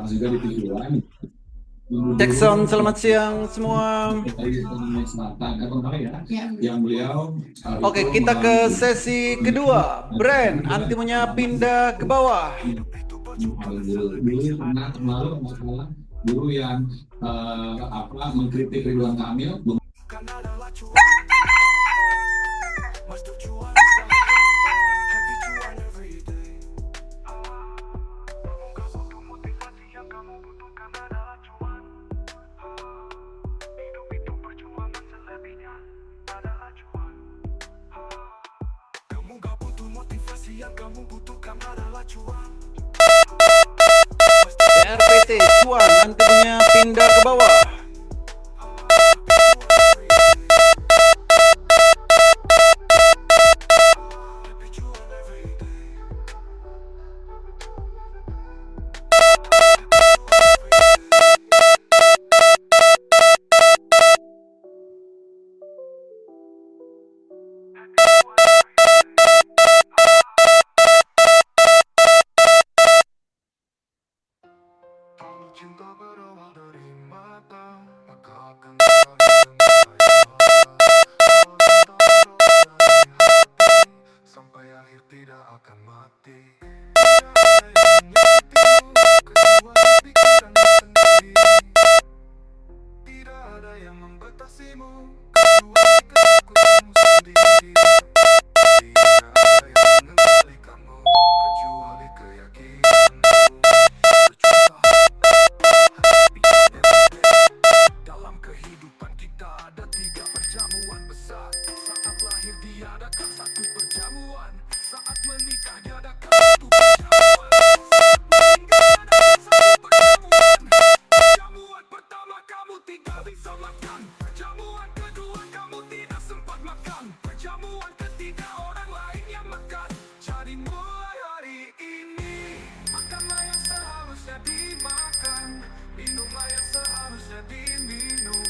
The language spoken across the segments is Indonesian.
juga di tujuan Cek sound, selamat siang semua. selatan yang beliau Oke, itu kita ke sesi kedua. Brand, antimanya pindah ke bawah. dulu pernah lalu masalah dulu yang mengkritik Ridwan Kamil. RPT, cuan, antimanya pindah ke bawah. Cinta berawal dari mata, maka akan sampai akhir tidak akan mati. Tidak ada yang membatasimu, kecuali ketakutanmu sendiri. Tidak ada yang mengendalikanmu, kecuali keyakinanmu. Dalam kehidupan kita ada 3 perjamuan besar. Saat lahir diadakan 1 perjamuan, saat menikah diadakan 1 perjamuan, saat meninggal diadakan 1 perjamuan. Perjamuan pertama kamu tidak bisa makan, perjamuan kedua kamu tidak sempat makan, perjamuan ketiga orang lain yang makan. Jadi mulai hari ini, makanlah yang seharusnya dimakan, minumlah yang seharusnya diminum.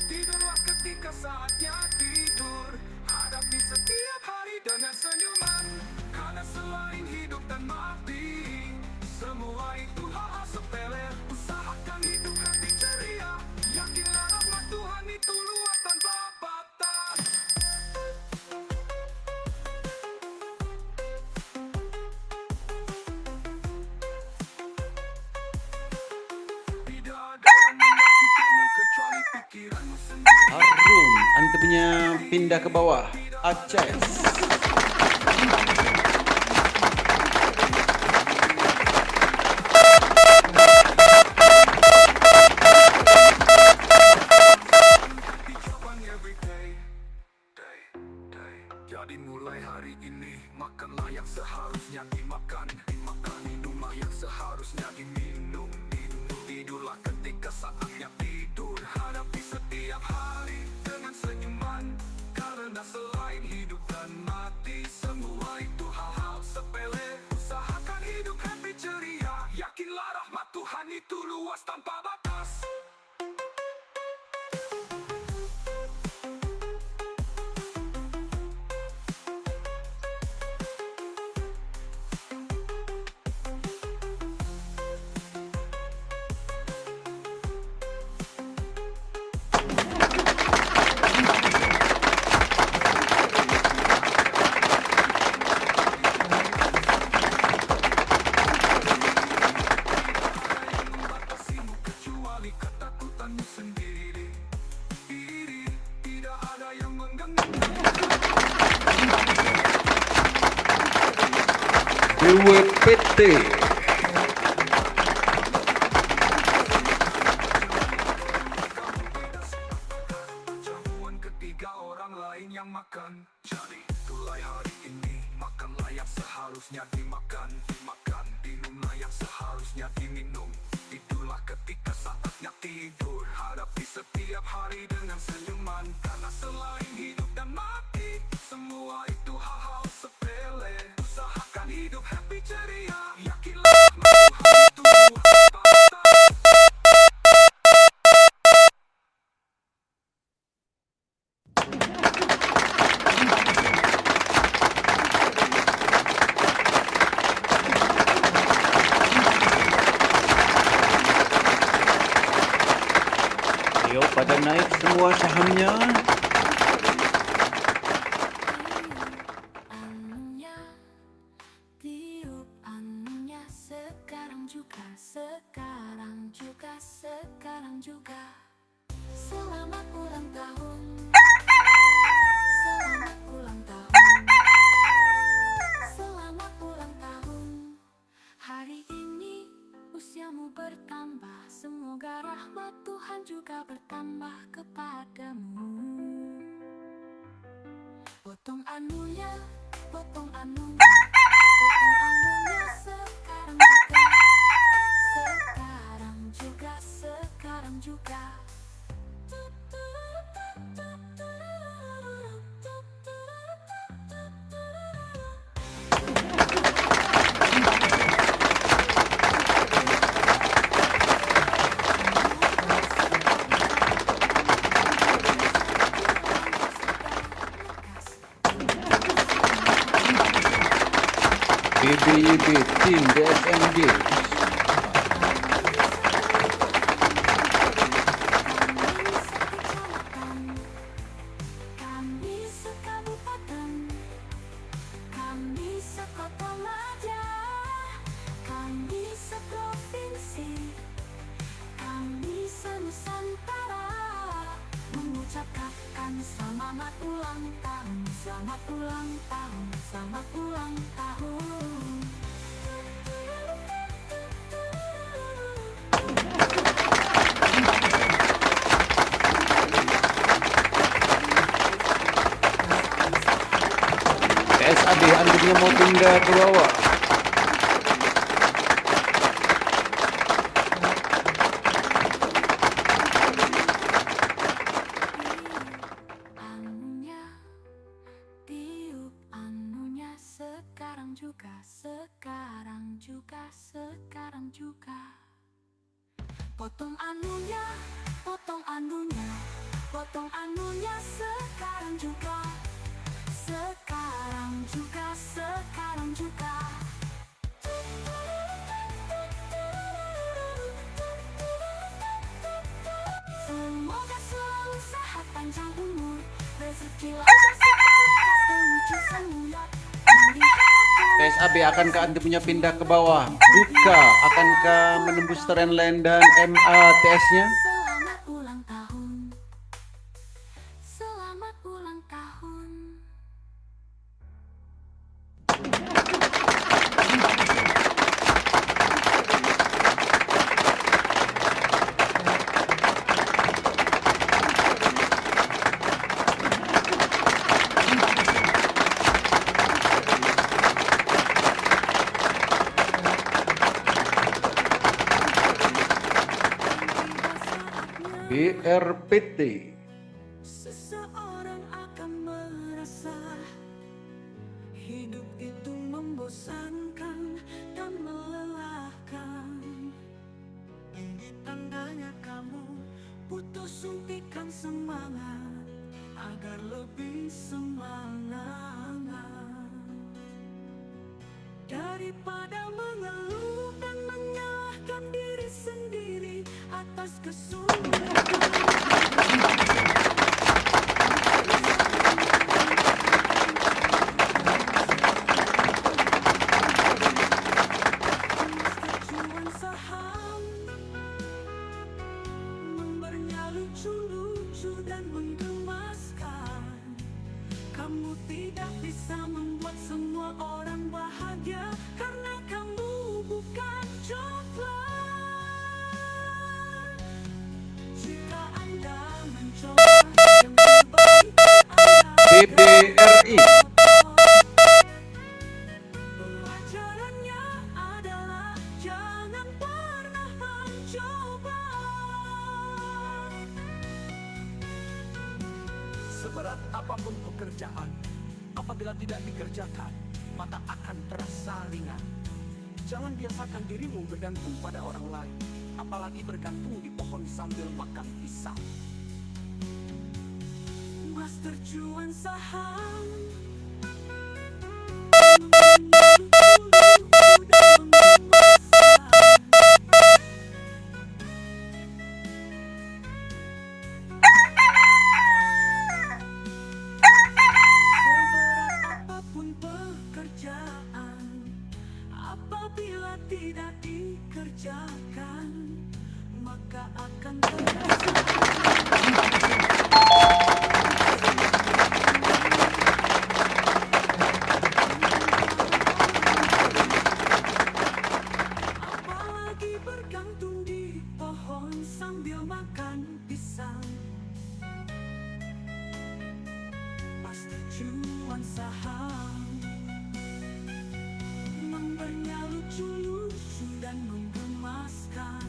Tidurlah ketika saatnya tidur, hadapi setiap hari dengan senyuman. Karena selain hidup dan mati, semua itu hal-hal sepele. Usahakan hidup hati ceria, yakinlah rahmat Tuhan itu luas tanpa batas. Tidak ada yang menyakitimu kecuali pikiranmu sendiri. Harum, antimanya pindah ke bawah. Aceh. Jadi mulai hari ini, makanlah yang seharusnya dimakan, minumlah yang seharusnya diminum. Tidurlah ketika saatnya tidur, hadapi setiap hari dengan senyuman. Karena selain hidup dan mati, semua itu hal-hal sepele. Usahakan hidup happy ceria, yakinlah rahmat Tuhan itu luas tanpa batas. Membatasimu kecuali ketakutanmu sendiri. Tidak ada yang mengganggu. DWPT. Perjamuan ketiga orang lain yang makan. Jadi mulai hari ini, makanlah yang seharusnya dimakan, minumlah yang seharusnya diminum. Tidurlah ketika saatnya tidur, hadapi setiap hari dengan senyuman. Karena selain hidup dan mati, semua itu hal-hal sepele. Usahakan hidup happy ceria, yakinlah rahmat Tuhan itu luas tanpa batas. Ayo pada naik semua sahamnya. Anunya, tiup anunya sekarang juga, sekarang juga, sekarang juga. Selamat ulang tahun. Selamat ulang tahun. Selamat ulang tahun. Hari ini usiamu bertambah. Semoga rahmat Tuhan juga bertambah kepadamu. Potong anunya, potong anunya, potong anunya sekarang juga. Sekarang juga, sekarang juga. BBYB Tim DSMG. Kami sekabupaten, kami sekota Maja, kami seprovinsi, kami senusantara mengucapkan selamat ulang tahun, selamat ulang tahun, selamat ulang tahun. PSAB anjingnya mau pindah ke bawah. Anunya, tiup anunya sekarang juga, sekarang juga, sekarang juga. Potong anunya, potong anunya, potong anunya sekarang juga. Sekarang juga, sekarang juga. Semoga selalu sehat panjang umur, rezeki lancar segala terwujud semula. PSAB akankah anti punya pindah ke bawah? Duka akankah menembus trendline dan MATS-nya? Selamat ulang tahun. Selamat ulang tahun. BRPT. Seseorang akan merasa hidup itu membosankan dan melelahkan. Tandanya kamu butuh suntikan semangat agar lebih semangat. Daripada mengeluh dan menyalahkan diri sendiri atas kesulitan. Persetujuan saham memberinya lucu-lucu dan menggemaskan. Kamu tidak bisa membuat semua orang bahagia karena kamu bukan coklat. Jika Anda mencoba yang terbaik, BBRI. pelajarannya adalah jangan pernah mencoba. Seberat apapun pekerjaan, apabila tidak dikerjakan, maka akan terasa ringan. Jangan biasakan dirimu bergantung pada orang lain, apalagi bergantung di pohon sambil makan pisang. Master cuan saham mengemaskan, maka akan terasa. Apalagi bergantung di pohon sambil makan pisang. Pasti cuan saham memberinya lucu-lucu dan menggemaskan.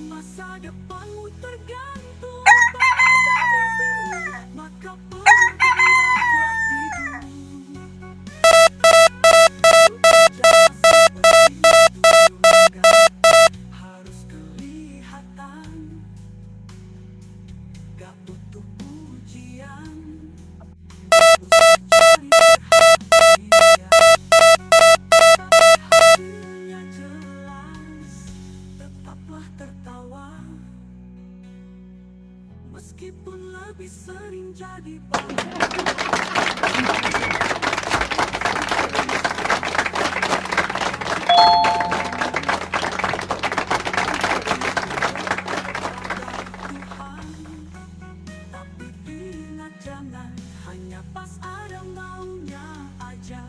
Masa depanmu tergantung pada mimpimu, maka perbanyaklah tidur. Jangan seperti itu juga harus kelihatan, gak butuh pujian, gak usah cari perhatian. Hasilnya jelas, tetaplah tertawa, meskipun lebih sering jadi Tuhan. Tapi ingat jangan hanya pas ada maunya aja.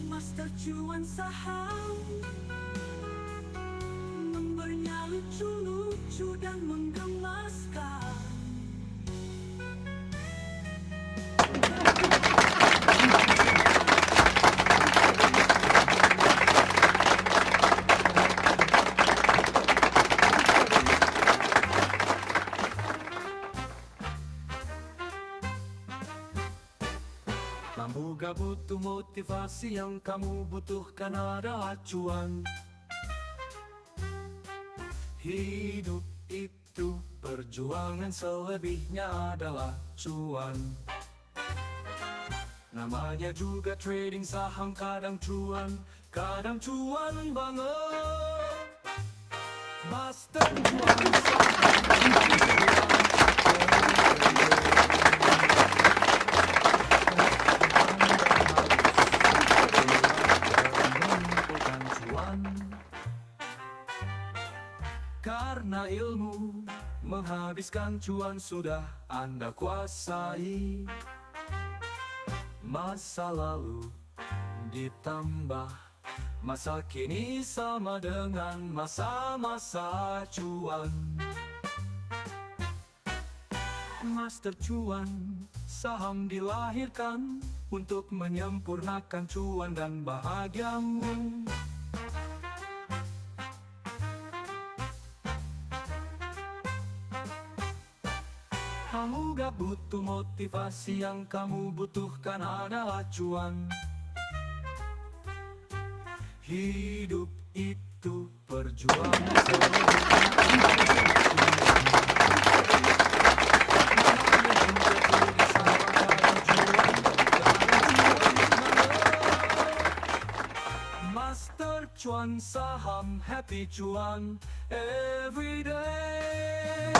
Master cuan saham memberinya lucu-lucu dan menggemaskan. Kamu gak butuh motivasi, yang kamu butuhkan adalah cuan. Hidup itu perjuangan, selebihnya adalah cuan. Namanya juga trading saham, kadang cuan banget. Master cuan saham. Karena ilmu menghabiskan cuan sudah Anda kuasai. Masa lalu ditambah masa kini sama dengan masa-masa cuan. Master cuan saham dilahirkan untuk menyempurnakan cuan dan bahagiamu. Kamu gak butuh motivasi, yang kamu butuhkan adalah cuan. Hidup itu perjuangan, Master cuan saham, happy cuan every day.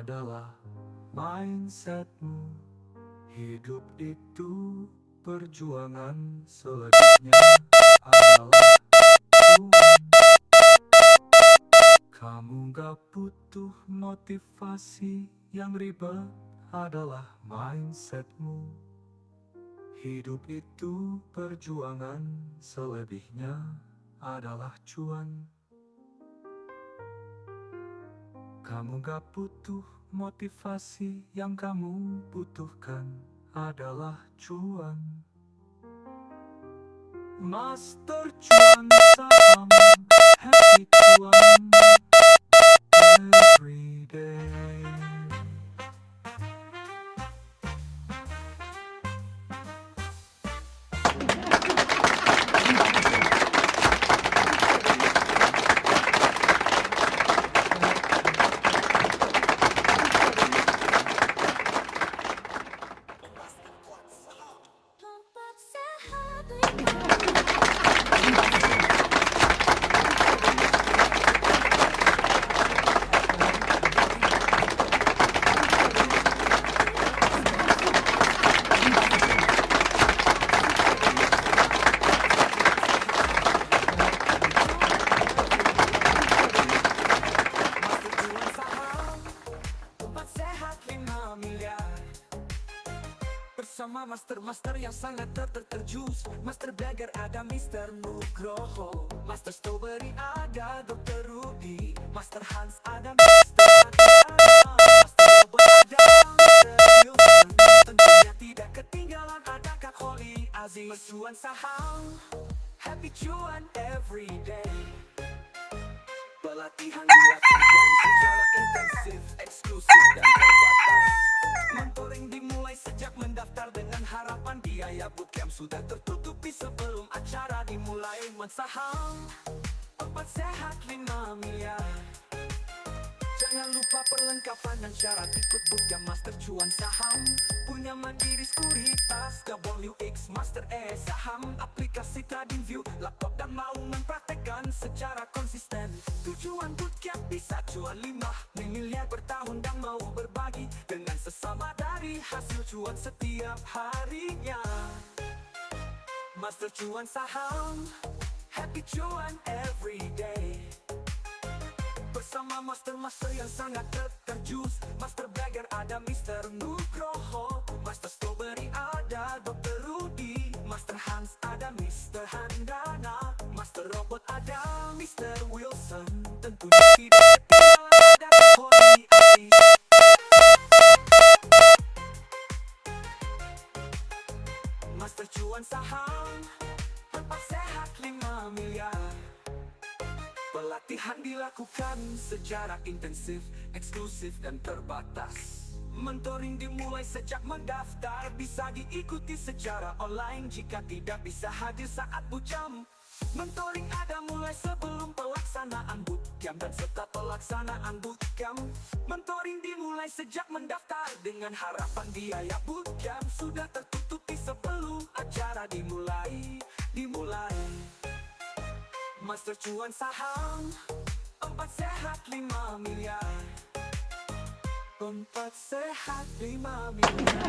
Adalah mindsetmu. Hidup itu perjuangan, selebihnya adalah cuan. Kamu gak butuh motivasi, yang ribet adalah mindsetmu. Hidup itu perjuangan, selebihnya adalah cuan. Kamu gak butuh motivasi, yang kamu butuhkan adalah cuan. Master cuan saham, happy cuan every day. Tempat sehat bersama master-master yang sangat terjus. Master Blagger ada Mr. Nugroho, Master Strawberry ada Dr. Rudy, Master Hans ada Mr. Adriana, Master Robot ada Mr. Wilson. Tentunya tidak ketinggalan ada Kak Holly Aziz. Cuan saham, happy cuan every day. Pelatihan dilakukan secara intensif, eksklusif dan terbatas. Mentoring dimulai sejak mendaftar dengan harapan biaya bootcamp sudah tertutupi sebelum acara dimulai. Mensaham 4 sehat 5 miliar. Jangan lupa perlengkapan dan syarat ikut bootcamp Master Cuan Saham. Punya mandiri sekuritas WX Master Saham, aplikasi TradingView, laptop dan mau mempraktekkan secara konsisten. Tujuan bootcamp bisa cuan 5 miliar per tahun dan mau berbagi dengan sesama dari hasil cuan setiap harinya. Master Cuan Saham, happy cuan every day. Bersama master-master yang sangat terjus. Master Blagger ada Mr. Nugroho, Master Strawberry ada Dr. Rudy, Master Hans ada Mr. Handana, Master Robot ada Mr. Wilson. Tentunya tidak ketinggalan ada Holly Aziz. Master Cuan Saham, 4 sehat 5 miliar. Pelatihan dilakukan secara intensif, eksklusif dan terbatas. Mentoring dimulai sejak mendaftar, bisa diikuti secara online jika tidak bisa hadir saat bootcamp. Mentoring ada mulai sebelum pelaksanaan bootcamp dan setelah pelaksanaan bootcamp. Mentoring dimulai sejak mendaftar dengan harapan biaya bootcamp sudah tertutupi sebelum acara dimulai. Master Cuan Saham, 4 sehat 5 miliar. 4 sehat 5 miliar.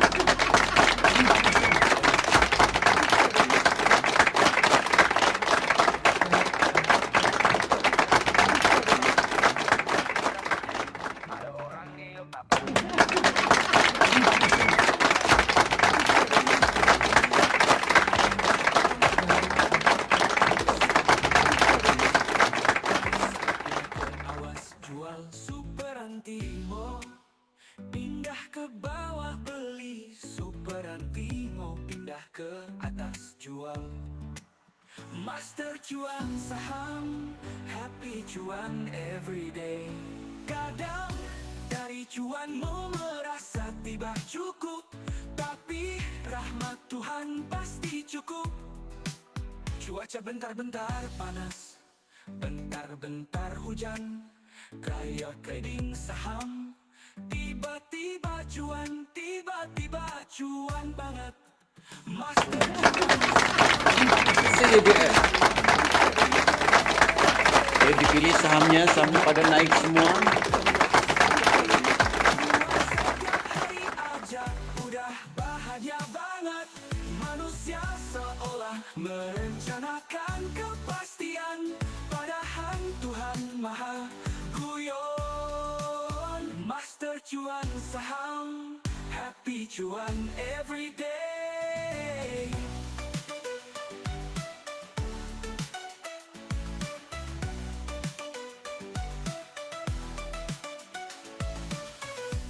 Ada orang yang tak Super Antimo, pindah ke bawah beli. Super Antimo, pindah ke atas jual. Master Cuan Saham, happy cuan everyday. Kadang dari cuanmu merasa tiba cukup, tapi rahmat Tuhan pasti cukup. Cuaca bentar-bentar panas, bentar-bentar hujan. Kayak trading saham, tiba-tiba cuan banget. Master CBS. Dipilih sahamnya sampai pada naik semua. hari aja udah bahagia banget. Manusia seolah merencanakan kepastian, padahal Tuhan Maha Guyon. Master Cuan Saham, happy cuan everyday.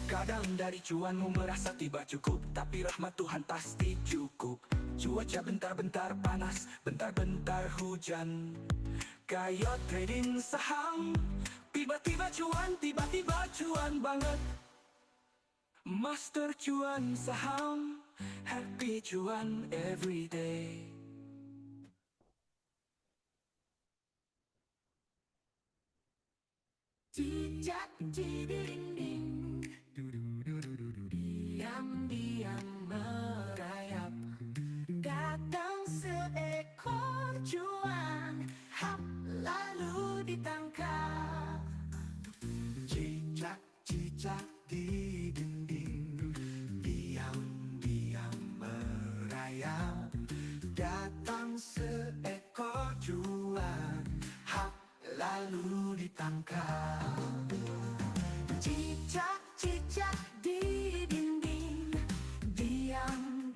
Kadang dari cuanmu merasa tiba cukup, tapi rahmat Tuhan pasti cukup. Cuaca bentar-bentar panas, bentar-bentar hujan. Kayak trading saham, tiba-tiba cuan banget. Master Cuan Saham, happy cuan everyday. Cicak di dinding, diam-diam merayap. Datang seekor cuan, hap lalu ditangkap. Cicak-cicak di dinding, diam-diam merayap. Datang seekor cuan, hap lalu ditangkap. Cicak-cicak di dinding, diam-diam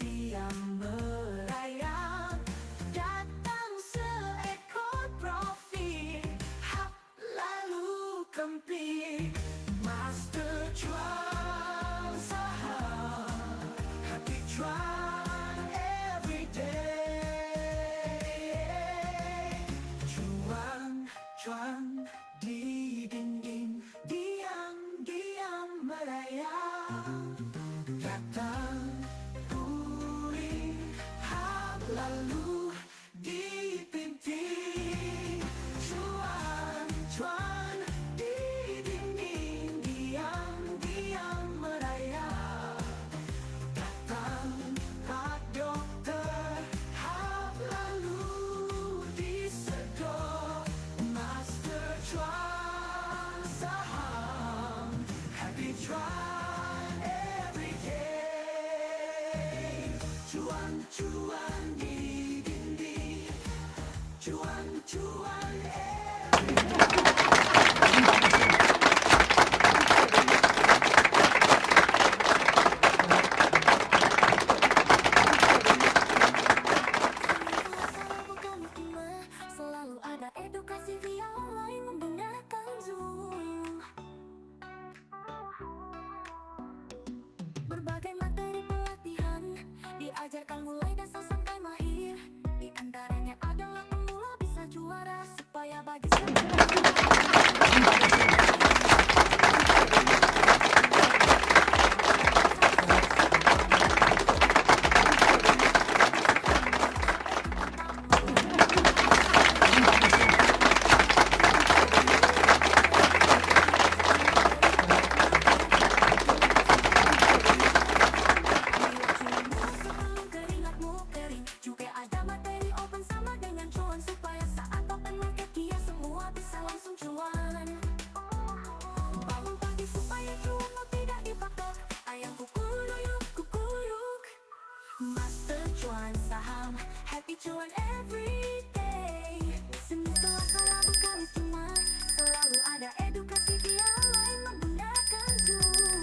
cuan every day. Senin, Selasa, Rabu, Kamis, Jumat, selalu ada edukasi via online menggunakan Zoom.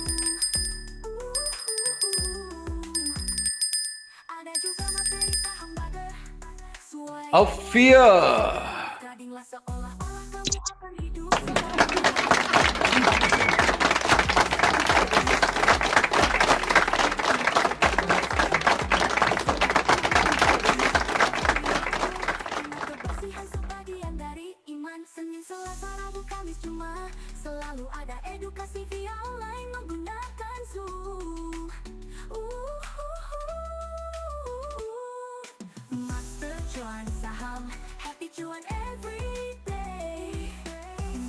Ada juga materi saham bagger. Suai Alfia. tradinglah seolah-olah kamu akan hidup kebersihan sebagian dari iman. Senin, Selasa, Rabu, Kamis, Jumat, selalu ada edukasi via online menggunakan Zoom. Master cuan saham, happy cuan every day.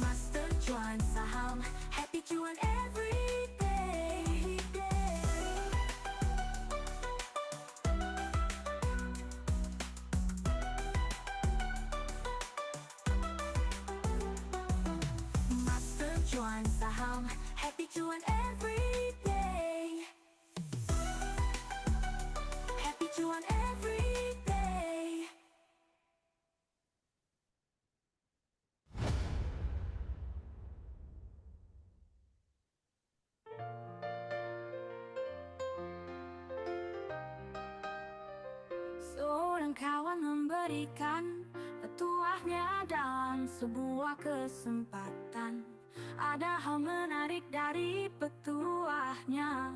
Master cuan saham, happy cuan every day. Master cuan saham, happy cuan every day. Happy cuan every day. Seorang kawan memberikan petuahnya dalam sebuah kesempatan. Ada hal menarik dari petuahnya.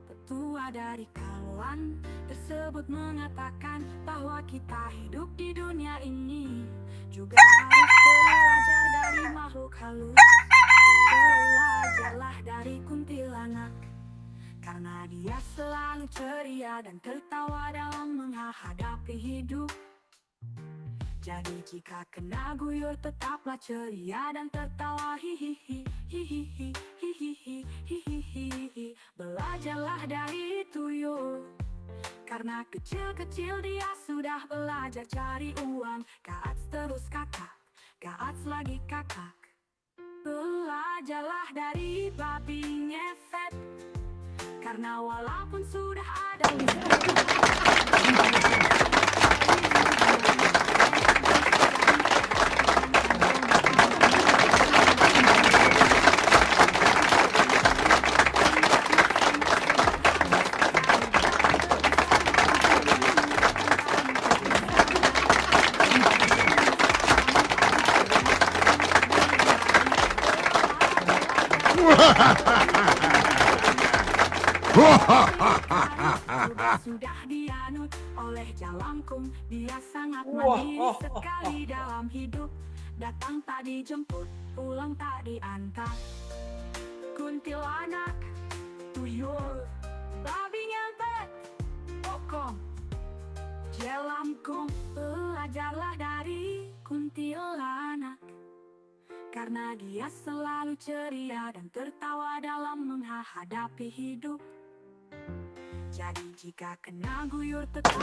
Petua dari kawan tersebut mengatakan bahwa kita hidup di dunia ini juga harus belajar dari makhluk halus. Belajarlah dari kuntilanak, karena dia selalu ceria dan tertawa dalam menghadapi hidup. Jadi jika kena guyur tetaplah ceria dan tertawa, hihihi hihihi hihihi hihihi. Belajarlah dari tuyul, karena kecil-kecil dia sudah belajar cari uang. Gaats terus kakak, gaats lagi kakak. Belajarlah dari babi ngefet, karena walaupun sudah ada sudah dianut oleh Jalangkung. Dia sangat mandiri sekali dalam hidup. Datang tak dijemput, pulang tak diantar. Kuntilanak, tuyul, babi ngepet, pokok, Jalangkung. Belajarlah dari kuntilanak, karena dia selalu ceria dan tertawa dalam menghadapi hidup. Jadi jika kena guyur tetap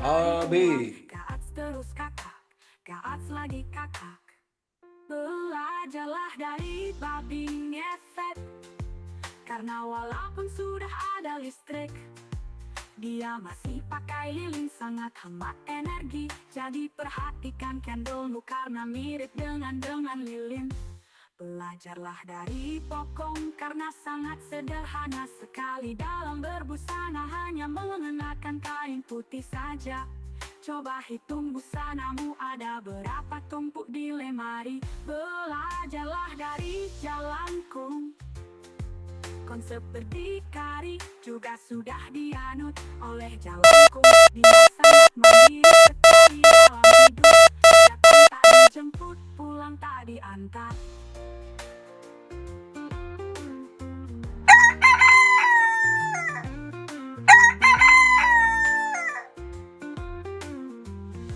Abi. Gaats terus kakak, gaats lagi kakak. Belajarlah dari babi ngefet, karena walaupun sudah ada listrik, dia masih pakai lilin, sangat hemat energi. Jadi perhatikan candlemu karena mirip dengan lilin. Belajarlah dari pokong karena sangat sederhana sekali dalam berbusana, hanya mengenakan kain putih saja. Coba hitung busanamu ada berapa tumpuk di lemari. Belajarlah dari Jalangkung, konsep berdikari juga sudah dianut oleh Jalangkung. Dia sangat mandiri sekali dalam hidup. Datang tak dijemput, pulang tak diantar.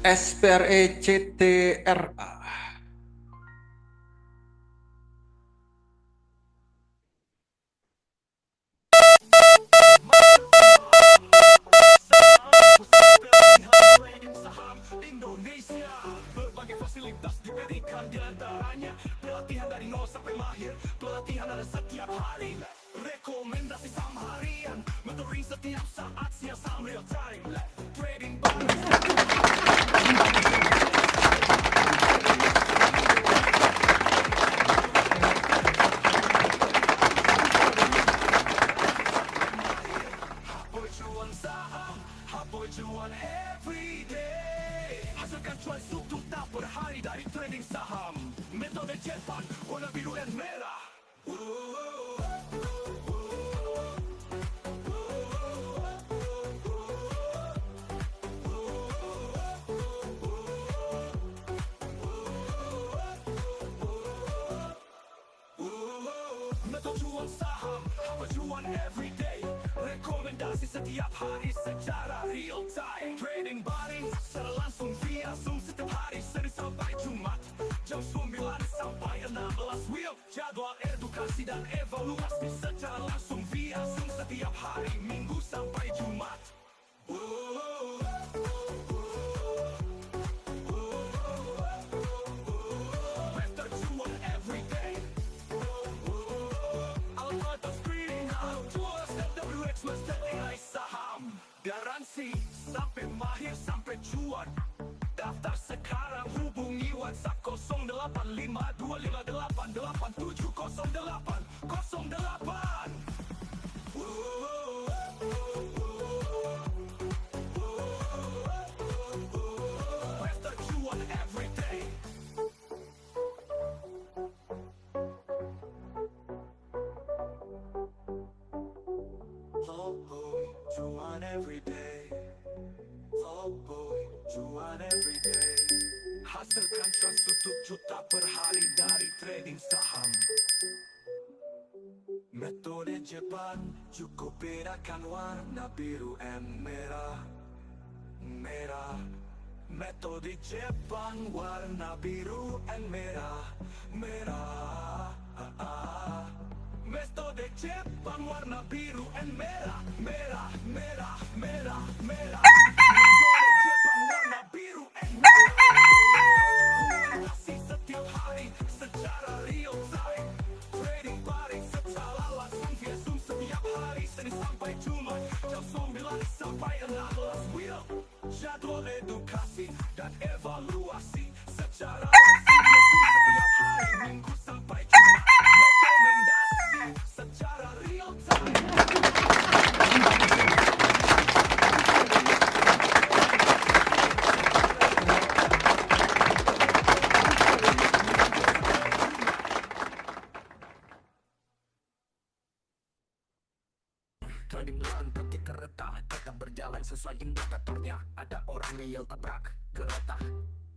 SPRECTRA. Indonesia berbagai fasilitas saham real time. Trading bareng. Haboy cuan saham, haboy cuan every day. Hasilkan cuan subjuta per hari dari trading saham. Metode Jepang, warna biru dan merah. Metode cuan saham, haboy cuan every day. Rekomendasi setiap hari secara real time. Trading baring secara langsung via Zoom setiap hari Senin sampai Jumat jam 9 sampai 16 Wheel jadwal edukasi dan evaluasi secara langsung via Zoom setiap hari Minggu sampai Jumat. Method cuan every day. Algoritma screening, tools dan WX method AI saham. Garansi sampai mahir sampai cuan. Daftar sekarang, hubungi WhatsApp 0852588708. Method cuan every day. Oh boy, cuan every day. Oh boy, cuan every day. Hasilkan cuan 1 juta per hari dari trading saham. Metode Jepang, cukup bedakan warna biru dan merah. Merah. Metode Jepang, warna biru dan merah. Merah. Metode Jepang, warna biru dan merah. Merah, merah, merah, merah. Metode Jepang, warna biru dan merah. Setiap hari secara real time. Trading baring secara langsung via Zoom setiap hari Senin sampai Jumat jam 9 sampai 16 Wheel jadwal edukasi dan evaluasi secara langsung via Zoom setiap hari Minggu sampai Jumat. Rekomendasi secara real time. Trading run pakai kereta tetap berjalan sesuai indikatornya. Ada orang ngeyel tabrak kereta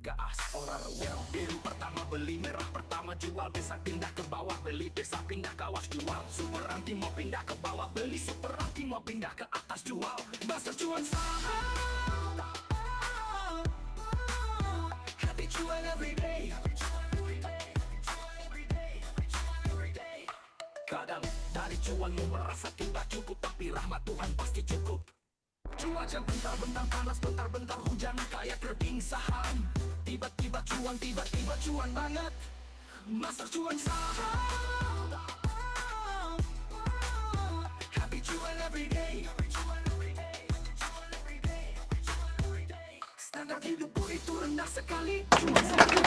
gas. Orang yang biru pertama beli, merah pertama jual, besar pindah ke bawah beli, besar pindah ke awas jual. Super anti mau pindah ke bawah beli, super anti mau pindah ke atas jual. Master cuan saham, happy cuan every day. Kadang dari cuan lu merasa tidak cukup, tapi rahmat Tuhan pasti cukup. Cuaca bentar-bentar panas, bentar-bentar hujan, kayak trading saham. Tiba-tiba cuan banget. Master cuan saham, happy cuan every day. Standar hidupku itu rendah sekali. Cuan sekali.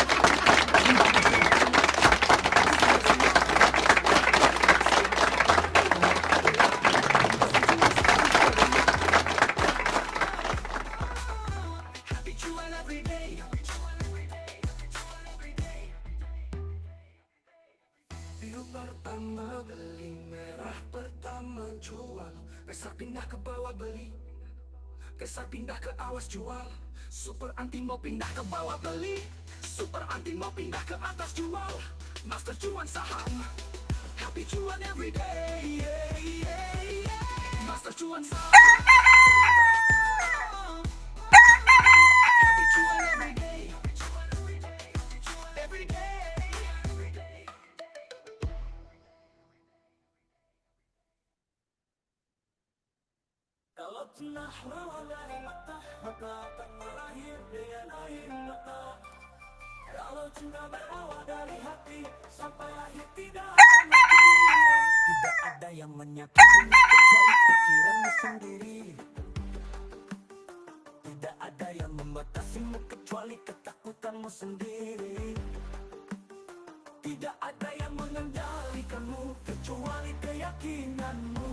Pertama beli, merah pertama jual, besar pindah ke bawah beli, besar pindah ke awas jual. Super anti mau pindah ke bawah beli, super anti mau pindah ke atas jual. Master cuan saham, happy cuan every day. Master cuan saham, happy cuan every day. Every day. Kalau pernah rawa dari mata, maka akan melahir dengan air mata. Kalau cinta berawal dari hati, sampai akhir tidak akan mati. Tidak ada yang menyakiti kecuali pikiranmu sendiri. sendiri. Tidak ada yang mengendalikanmu kecuali keyakinanmu.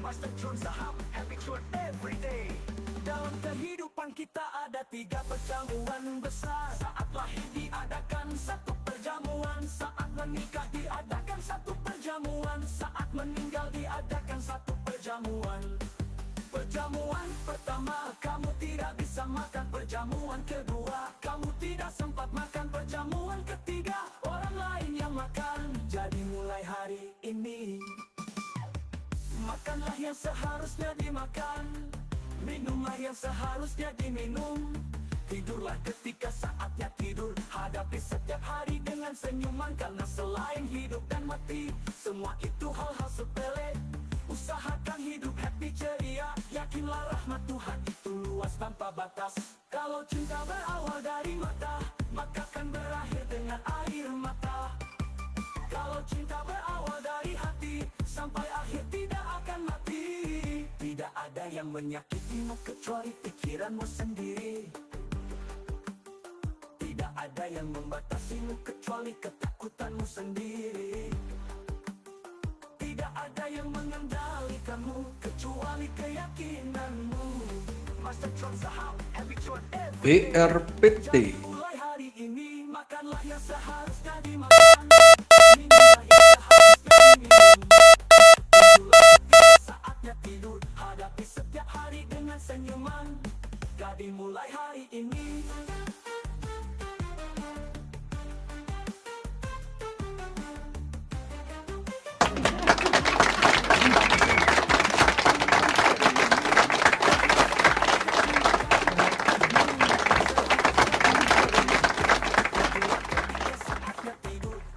Master Cuan saham, happy cuan everyday. Dalam kehidupan kita ada 3 perjamuan besar. Saat lahir diadakan 1 perjamuan, saat menikah diadakan 1 perjamuan, saat meninggal diadakan 1 perjamuan. Perjamuan pertama, kamu tidak bisa makan. Perjamuan kedua, kamu tidak sempat makan. Perjamuan ketiga, orang lain yang makan. Jadi mulai hari ini, makanlah yang seharusnya dimakan, minumlah yang seharusnya diminum. Tidurlah ketika saatnya tidur. Hadapi setiap hari dengan senyuman, karena selain hidup dan mati, semua itu hal-hal sepele. Usahakan hidup happy ceria. Yakinlah rahmat Tuhan itu luas tanpa batas. Kalau cinta berawal dari mata, maka akan berakhir dengan air mata. Kalau cinta berawal dari hati, sampai akhir tidak akan mati. Tidak ada yang menyakitimu kecuali pikiranmu sendiri. Tidak ada yang membatasimu kecuali ketakutanmu sendiri. Tidak ada yang mengendalikanmu kecuali keyakinanmu. Master Cuan saham, happy cuan every day. BRPT. Jadi mulai hari ini, makanlah yang seharusnya dimakan, minumlah yang seharusnya diminum. Tidurlah ketika saatnya tidur. Hadapi setiap hari dengan senyuman. Jadi mulai hari ini.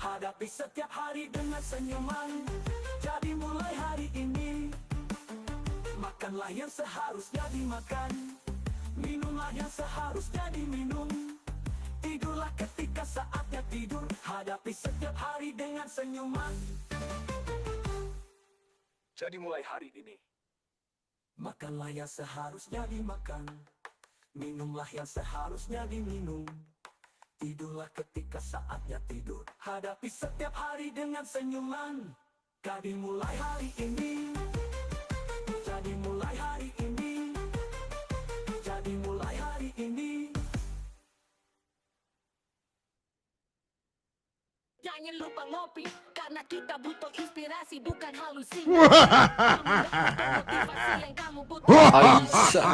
Hadapi setiap hari dengan senyuman. Jadi mulai hari ini, makanlah yang seharusnya dimakan, minumlah yang seharusnya diminum. Tidurlah ketika saatnya tidur. Hadapi setiap hari dengan senyuman. Jadi mulai hari ini, makanlah yang seharusnya dimakan, minumlah yang seharusnya diminum. Tidurlah ketika saatnya tidur. Hadapi setiap hari dengan senyuman. Jadi mulai hari ini. Jadi mulai hari ini. Jadi mulai hari ini. Jangan lupa ngopi, karena kita butuh inspirasi, bukan halusinasi. Kamu butuh motivasi, yang kamu butuh Aisyah.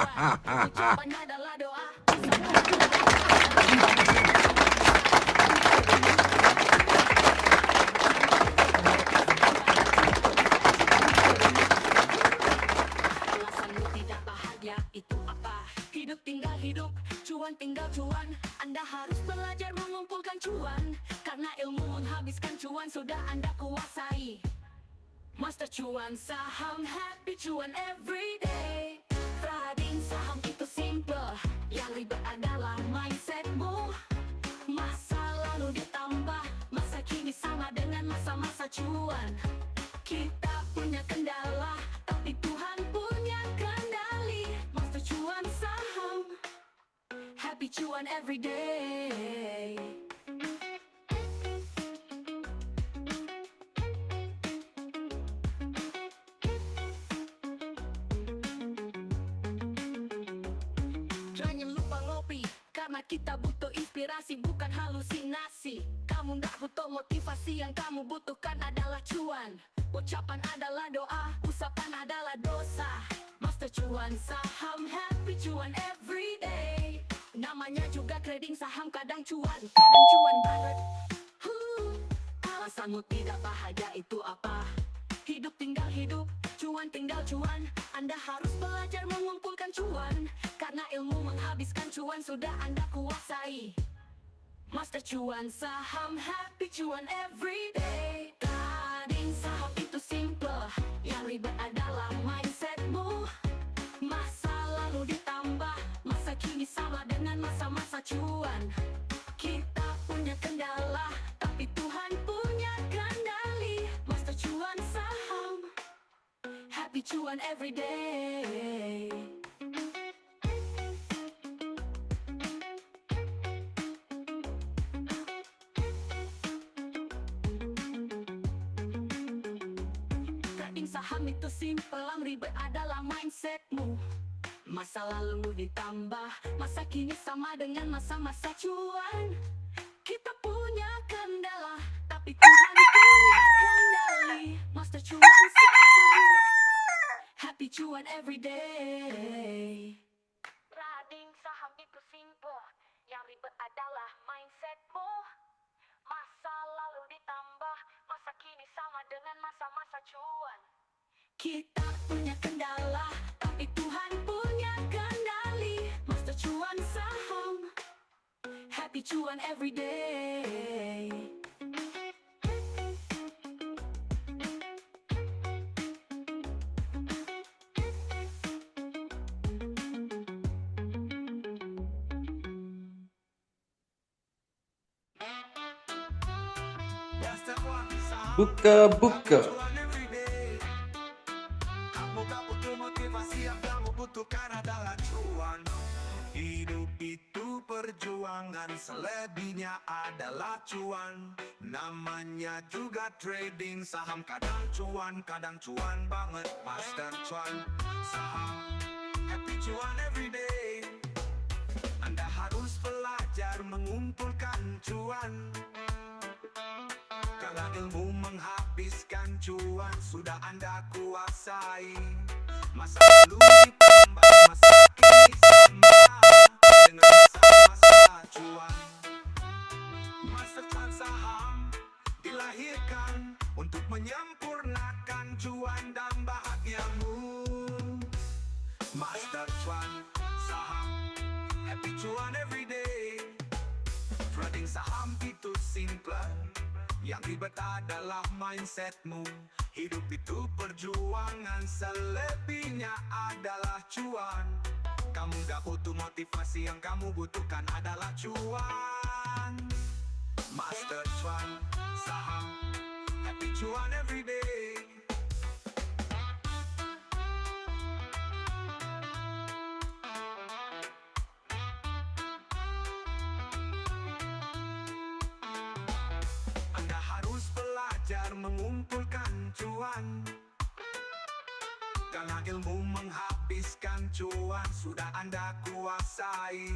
ucapan adalah doa. Alasanmu tidak bahagia itu apa? Hidup tinggal hidup, cuan tinggal cuan. Anda harus belajar mengumpulkan cuan, karena ilmu menghabiskan cuan sudah Anda kuasai. Master Cuan saham, happy cuan everyday. Trading saham itu simple, yang ribet adalah mindsetmu. Masa lalu ditambah masa kini sama dengan masa-masa cuan. Kita punya kendala, tapi Tuhan punya kendali. Master Cuan saham, happy cuan everyday. Jangan lupa ngopi, karena kita butuh inspirasi, bukan halusinasi. Kamu nggak butuh motivasi, yang kamu butuhkan adalah cuan. Ucapan adalah doa, usapan adalah dosa. Master Cuan saham, happy cuan everyday. Namanya juga trading saham, kadang cuan banget. Alasanmu tidak bahagia itu apa? Hidup tinggal hidup, cuan tinggal cuan. Anda harus belajar mengumpulkan cuan, karena ilmu menghabiskan cuan sudah Anda kuasai. Master Cuan saham, happy cuan everyday. Trading saham itu simple, yang ribet adalah mindsetmu. Masa lalu ditambah masa kini sama dengan masa-masa cuan. Kita punya kendala, tapi Tuhan punya kendali. Master Cuan saham, happy cuan everyday. saham itu simple, yang ribet adalah mindsetmu. Masa lalu ditambah masa kini sama dengan masa-masa cuan. Kita punya kendala, tapi Tuhan punya kendali. Master cuan saham, happy cuan everyday. Trading saham itu simple, yang ribet adalah mindsetmu. Masa lalu ditambah masa kini sama dengan masa-masa cuan. Kita punya kendala, tapi Tuhan punya kendali. Master cuan saham, happy cuan everyday. Buka-buka. Kamu gak butuh motivasi, yang kamu butuhkan adalah cuan. Hidup itu perjuangan, selebihnya adalah cuan. Namanya juga trading saham, kadang cuan banget. Master cuan saham, happy cuan everyday. Anda harus belajar mengumpulkan cuan. Kalau ilmu menghabiskan cuan sudah Anda kuasai. Masa lalu ditambah masa kini sama dengan masa-masa cuan. Master cuan saham dilahirkan untuk menyempurnakan cuan dan bahagiamu. Master cuan saham, happy cuan everyday. Trading saham itu simple, yang ribet adalah mindsetmu. Hidup itu perjuangan, selebihnya adalah cuan. Kamu gak butuh motivasi, yang kamu butuhkan adalah cuan. Master cuan saham, happy cuan everyday. Anda harus belajar mengumpulkan cuan. Karena ilmu menghabiskan cuan sudah Anda kuasai.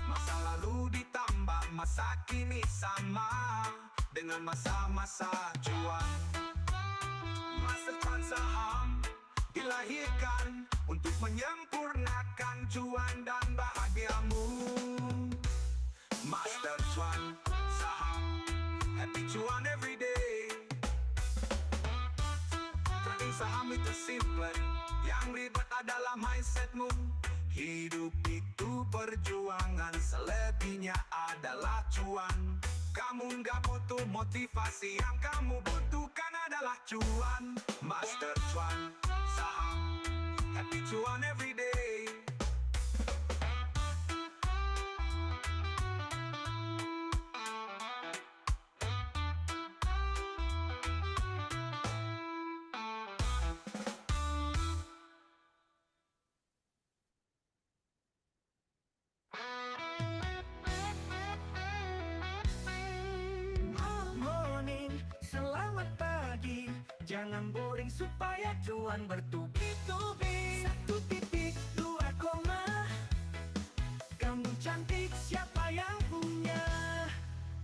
Masa lalu ditambah masa kini sama dengan masa-masa cuan. Master cuan saham dilahirkan untuk menyempurnakan cuan dan bahagiamu. Master cuan saham, happy cuan everyday. Trading saham itu simple, yang ribet adalah mindsetmu. Hidup itu perjuangan, selebihnya adalah cuan. Kamu nggak butuh motivasi, yang kamu butuhkan adalah cuan. Master cuan saham, happy cuan everyday. Jangan boring supaya cuan bertubi-tubi. 1.2 koma. Kamu cantik, siapa yang punya?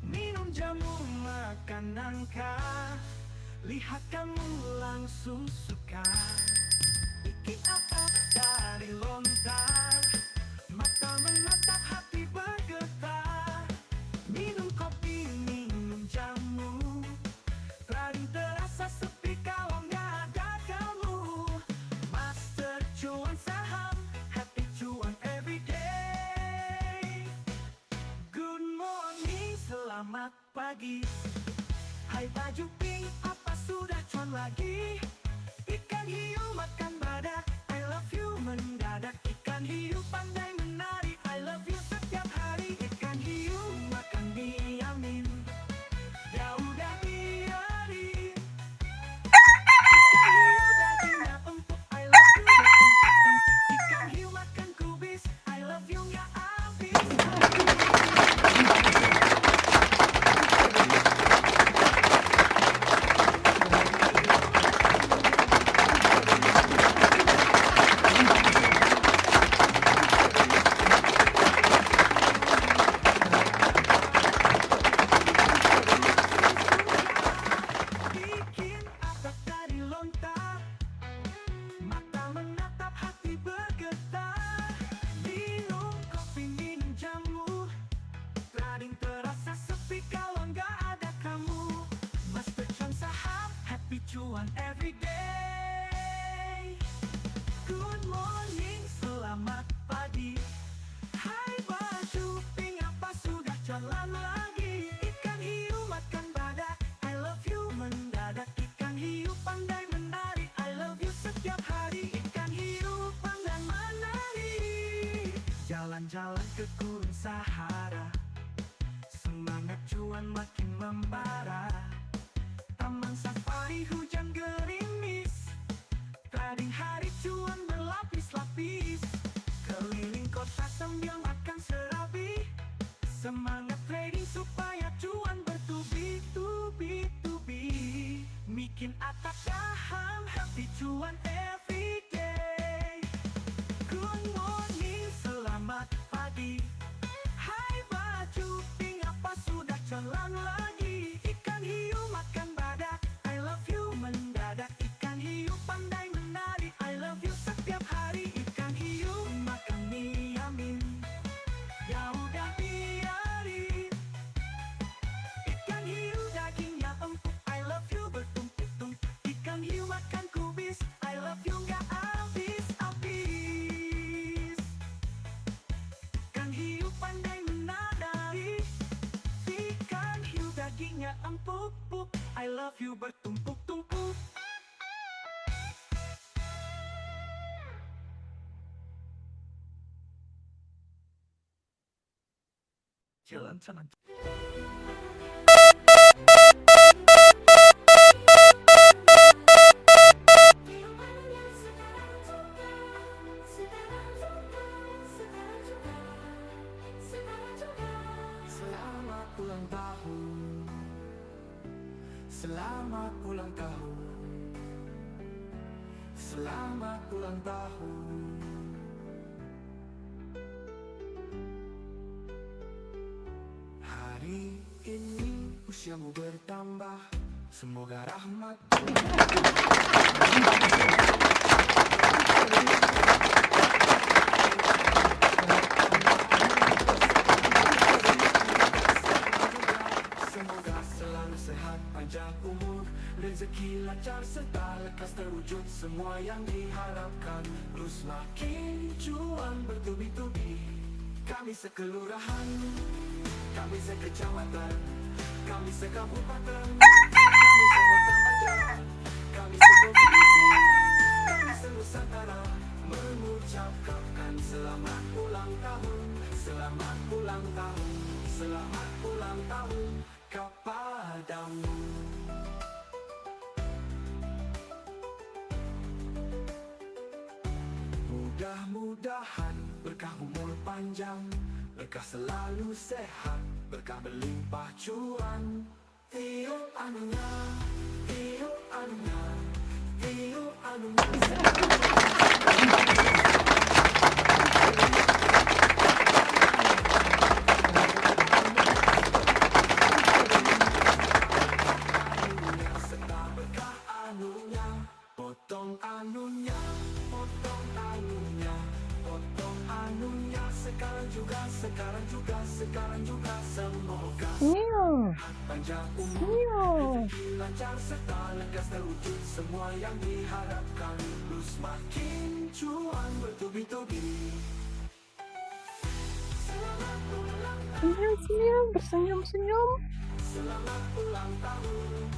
Minum jamu, makan nangka. Lihat kamu langsung suka. Bikin apa dari lontar. Mata menatap, hati bergetar. Minum kopi, minum jamu. Trading terasa sepi kalau nggak ada kamu. Master cuan saham, happy cuan everyday. Good morning, selamat pagi. Hai baju pink, apa sudah cuan lagi? Ikan hiu makan badak, I love you mendadak. Ikan hiu pandai menari, I love you setiap hari. Ikan hiu makan mie yamin, ya udah biarin. Ikan hiu dagingnya empuk, I love you betul. Ikan hiu makan kubis, I love you nggak habis. every day. Good morning, selamat pagi. Hai baju pink, apa sudah jalan lagi? Ikan hiu makan badak, I love you mendadak. Ikan hiu pandai menari, I love you setiap hari. Ikan hiu pandai menari. Jalan-jalan ke gurun Sahara, semangat cuan makin membara. Taman safari hujan gerimis, trading hari cuan berlapis-lapis. Keliling kota sambil makan serabi, semangat trading supaya cuan bertubi-tubi-tubi. Bikin atap saham, happy cuan every day. Good morning, selamat pagi. Hai baju pink, apa sudah jalan lagi? Ikan hiu makan badak, I love you mendadak. Ikan hiu pandai menari, I love you setiap hari. Ikan hiu makan mie yamin, ya udah biarin. Ikan hiu dagingnya empuk, I love you bertumpuk-tumpuk. Ikan hiu makan kubis, I love you nggak habis-habis. Ikan hiu pandai menari, ikan hiu dagingnya empuk-empuk, I love you bertumpuk-tumpuk. Jalan sana. Selamat ulang tahun, selamat ulang tahun, selamat ulang tahun. Hari ini usiamu bertambah, semoga rahmat semoga selalu sehat, panjang umur, rezeki lancar serta lekas terwujud semua yang diharapkan. Terus makin cuan bertubi-tubi. Kami sekelurahan, kami sekecamatan, kami sekabupaten, kami sekota Banjar, kami seprovinsi, kami senusantara mengucapkan selamat ulang tahun, selamat ulang tahun, selamat ulang tahun kepadamu. Mudah-mudahan berkah umur panjang, berkah selalu sehat, berkah berlimpah cuan. Tiup anunya, tiup anunya, tiup anunya. Serta berkah anunya, potong anunya, potong anunya, potong anunya. Sekarang juga, sekarang juga, sekarang juga. Semoga panjang umur, rezeki lancar serta lekas terwujud semua yang diharapkan. Terus makin cuan bertubi-tubi. Selamat ulang tahun, Senyum, bersenyum-senyum. selamat ulang tahun,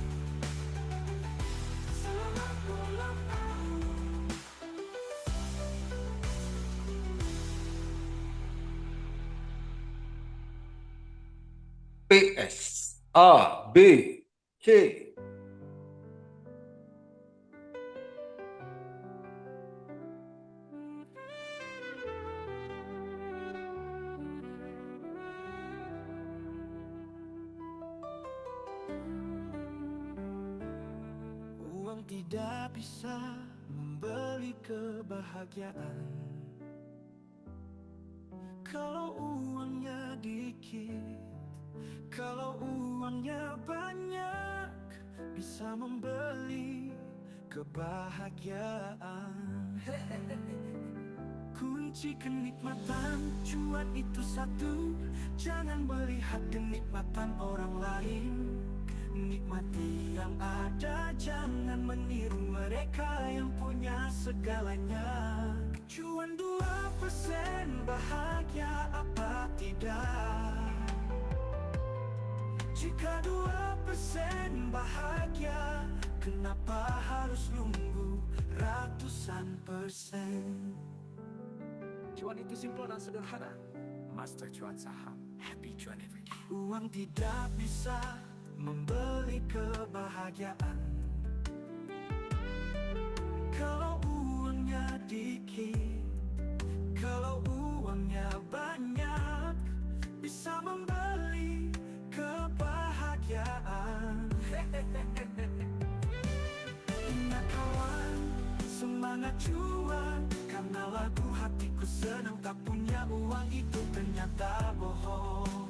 selamat ulang tahun. PS A B C. Uang tidak bisa membeli kebahagiaan kalau uangnya dikit. Kalau uangnya banyak, bisa membeli kebahagiaan. Kunci kenikmatan cuan itu satu, jangan melihat kenikmatan orang lain. Nikmati yang ada, jangan meniru mereka yang punya segalanya. Cuan 2%, bahagia apa tidak? Jika 2% bahagia, kenapa harus nunggu ratusan persen? Cuan itu simpel dan sederhana. Master cuan saham, happy cuan every day. Uang tidak bisa membeli kebahagiaan kalau uangnya dikit. Kalau uangnya banyak, bisa membeli kebahagiaan. Ingat kawan, semangat cuan, karena lagu hatiku senang. Tak punya uang itu ternyata bohong.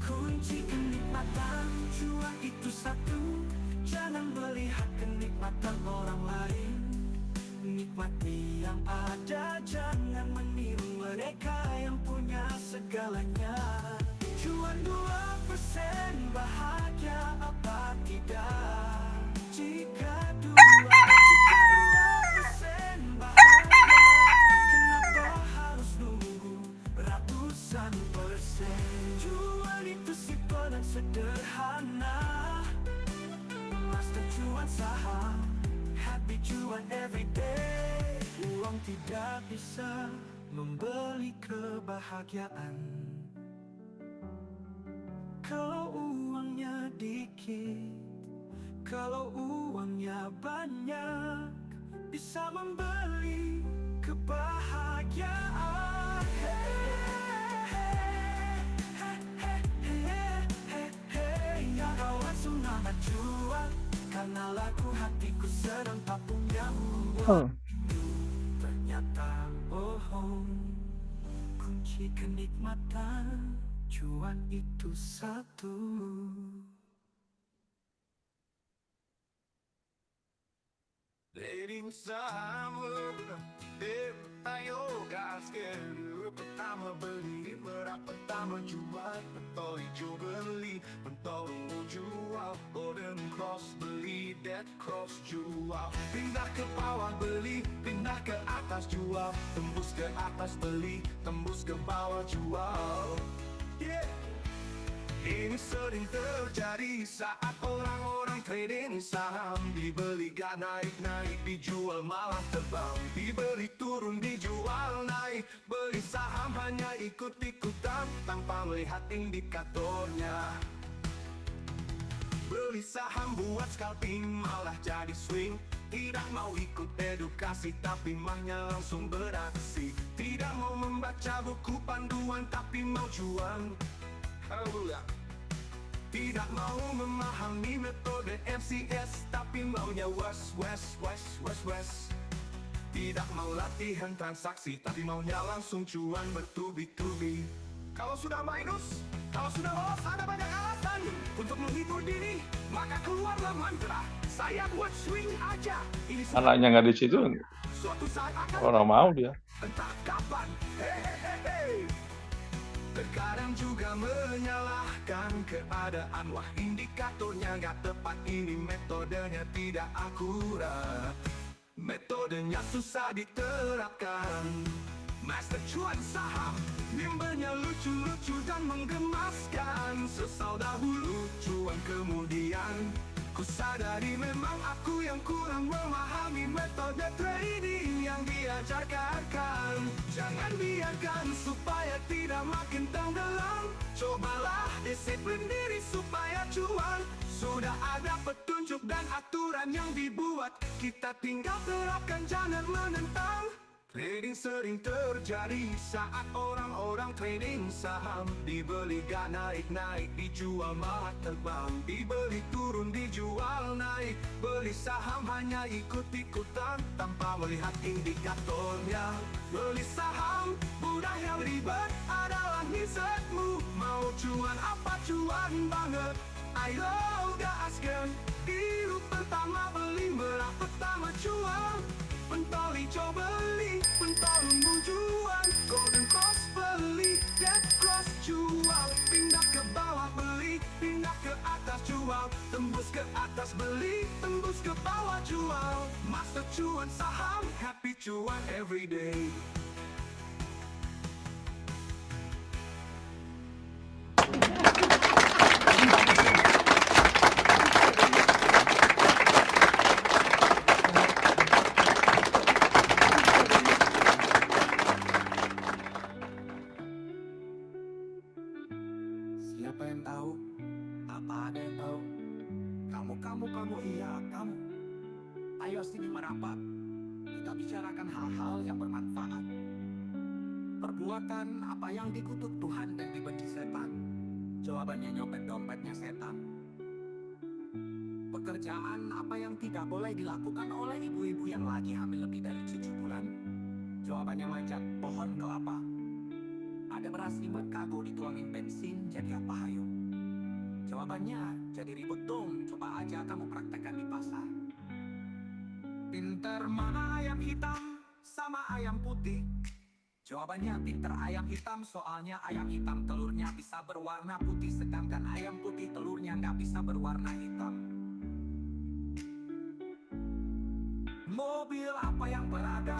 Kunci kenikmatan cuan itu satu, jangan melihat kenikmatan orang lain. Nikmati yang ada, jangan meniru mereka yang punya segalanya. Cuan 2%, bahagia apa tidak? Jika 2% bahagia, kenapa harus nunggu ratusan persen? Cuan itu simpel dan sederhana. Master cuan saham, happy cuan every day. Uang tidak bisa membeli kebahagiaan kalau uangnya dikit. Kalau uangnya banyak, bisa membeli kebahagiaan. Ya kawan, semangat cuan, karena lagu hatiku sedang tak punya uang. Itu ternyata bohong. Kunci kenikmatan cuan itu satu. Trading saham, ayo gaskan. Pertama beli, merah pertama jual, pentol hijau beli, pentol ungu jual, golden cross beli, dead cross jual. Pindah ke bawah beli, pindah ke atas jual, tembus ke atas beli, tembus ke bawah jual. Yeah. Ini sering terjadi saat orang-orang trading saham. Dibeli gak naik-naik, dijual malah terbang. Dibeli turun, dijual naik. Beli saham hanya ikut-ikutan tanpa melihat indikatornya. Beli saham buat scalping malah jadi swing. Tidak mau ikut edukasi tapi maunya langsung beraksi. Tidak mau membaca buku panduan tapi mau cuan. Tidak mau memahami metode MCS tapi maunya was. Tidak mau latihan transaksi tapi maunya langsung cuan bertubi-tubi. Kalau sudah minus, kalau sudah loss, ada banyak alasan untuk menghibur diri. Maka keluarlah mantra, saya buat swing aja. Ini Anaknya nggak di situ, suatu saat akan orang mau dia. entah kapan. Hey. Terkadang juga menyalahkan keadaan. Wah, indikatornya nggak tepat, ini metodenya tidak akurat, metodenya susah diterapkan. Master cuan saham, bimbelnya lucu-lucu dan menggemaskan. Sesal dahulu, cuan kemudian. Ku sadari memang aku yang kurang memahami metode trading yang diajarkan. Jangan biarkan supaya tidak makin tenggelam. Cobalah disiplin diri supaya cuan. Sudah ada petunjuk dan aturan yang dibuat, kita tinggal terapkan, jangan menentang. Trading sering terjadi saat orang-orang trading saham. Dibeli gak naik-naik, dijual malah terbang. Dibeli turun, dijual naik. Beli saham hanya ikut-ikutan tanpa melihat indikatornya. Beli saham, mudah yang ribet adalah mizatmu. Mau cuan apa cuan banget, ayo gaskan. Biru pertama beli, merah pertama cuan. Pentol hijau beli, pentol ungu jual, golden cross beli, dead cross jual. Pindah ke bawah beli, pindah ke atas jual. every day. Siapa yang tahu? Apa ada yang tahu? Kamu, iya kamu. Ayo sini merapat. Kita bicarakan hal-hal yang bermanfaat. Perbuatan apa yang dikutuk Tuhan dan dibenci setan? Jawabannya nyopet dompetnya setan. Pekerjaan apa yang tidak boleh dilakukan oleh ibu-ibu yang lagi hamil lebih dari 7 bulan? Jawabannya manjat pohon kelapa. Ada beras 5 kargo dituangin bensin, jadi apa hayo? Jawabannya jadi ribut dong, coba aja kamu praktekkan di pasar. Pinter mana ayam hitam sama ayam putih? Jawabannya pinter ayam hitam, soalnya ayam hitam telurnya bisa berwarna putih, sedangkan ayam putih telurnya nggak bisa berwarna hitam. Mobil apa yang berada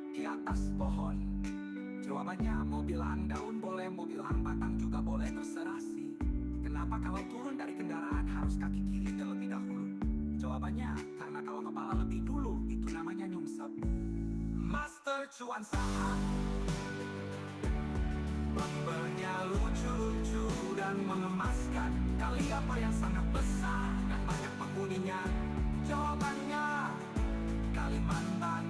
di atas pohon? Jawabannya mobilan daun boleh, mobilan batang juga boleh, terserah sih. Kenapa kalau turun dari kendaraan harus kaki kiri terlebih dahulu? Jawabannya karena kalau kepala lebih dulu itu namanya nyungsep. Master cuan saham, membelnya lucu-lucu dan mengemaskan. Kali apa yang sangat besar dan banyak penghuninya? Jawabannya Kalimantan.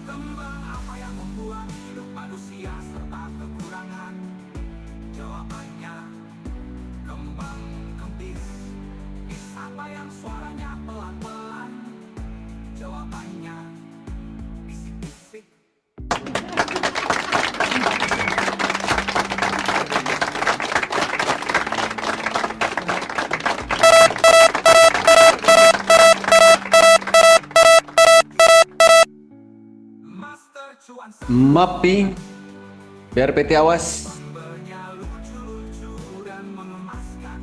Kembang apa yang membuat hidup manusia serba kekurangan? Jawabannya kembang kempis. Is apa yang suaranya pelan-pelan? Jawabannya bisik-bisik. Master cuan Mapping biar PT awas. sambelnya lucu-lucu dan mengemaskan.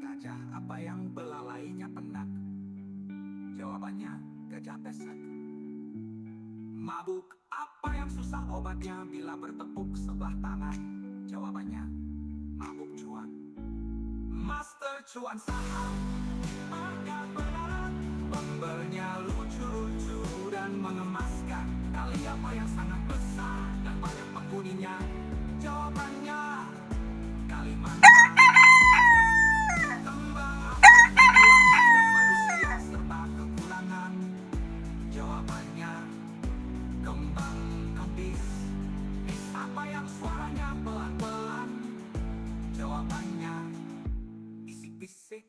Gajah apa yang belalainya penat? Jawabannya gajah pesek. Mabuk apa yang susah obatnya bila bertepuk sebelah tangan? Jawabannya mabuk cuan. Master cuan saham, agak berat, pembelnya lucu-lucu dan mengemaskan. Kali apa yang sangat besar dan banyak penghuninya? Jawabannya Kalimantan. Kembang apa yang membuat hidup manusia serba kekurangan? Jawabannya kembang kempis. Is apa yang suaranya pelan-pelan? Jawabannya bisik-bisik.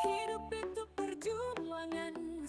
Hidup itu perjuangan,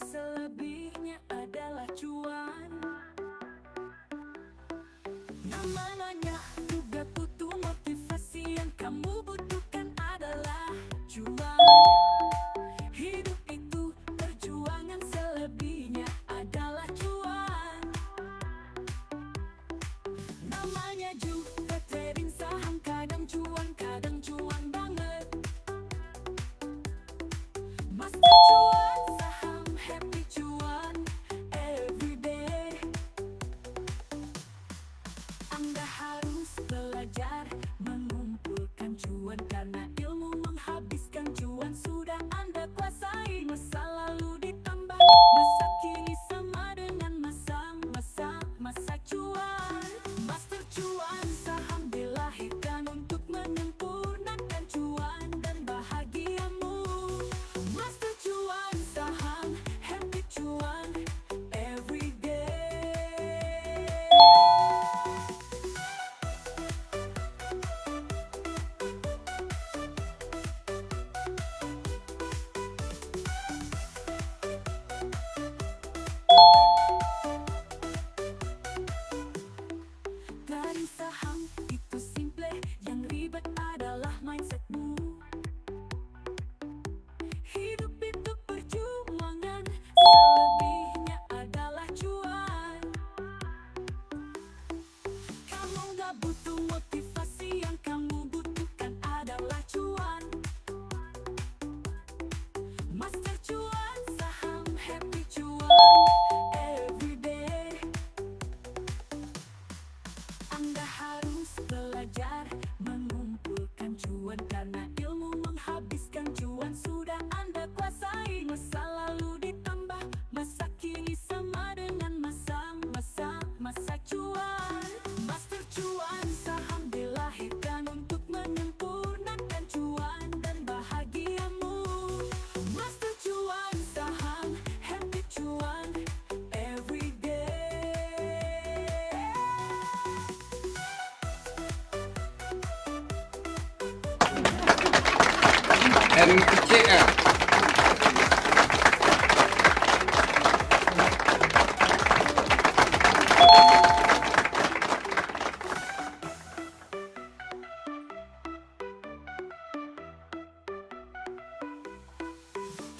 NCR.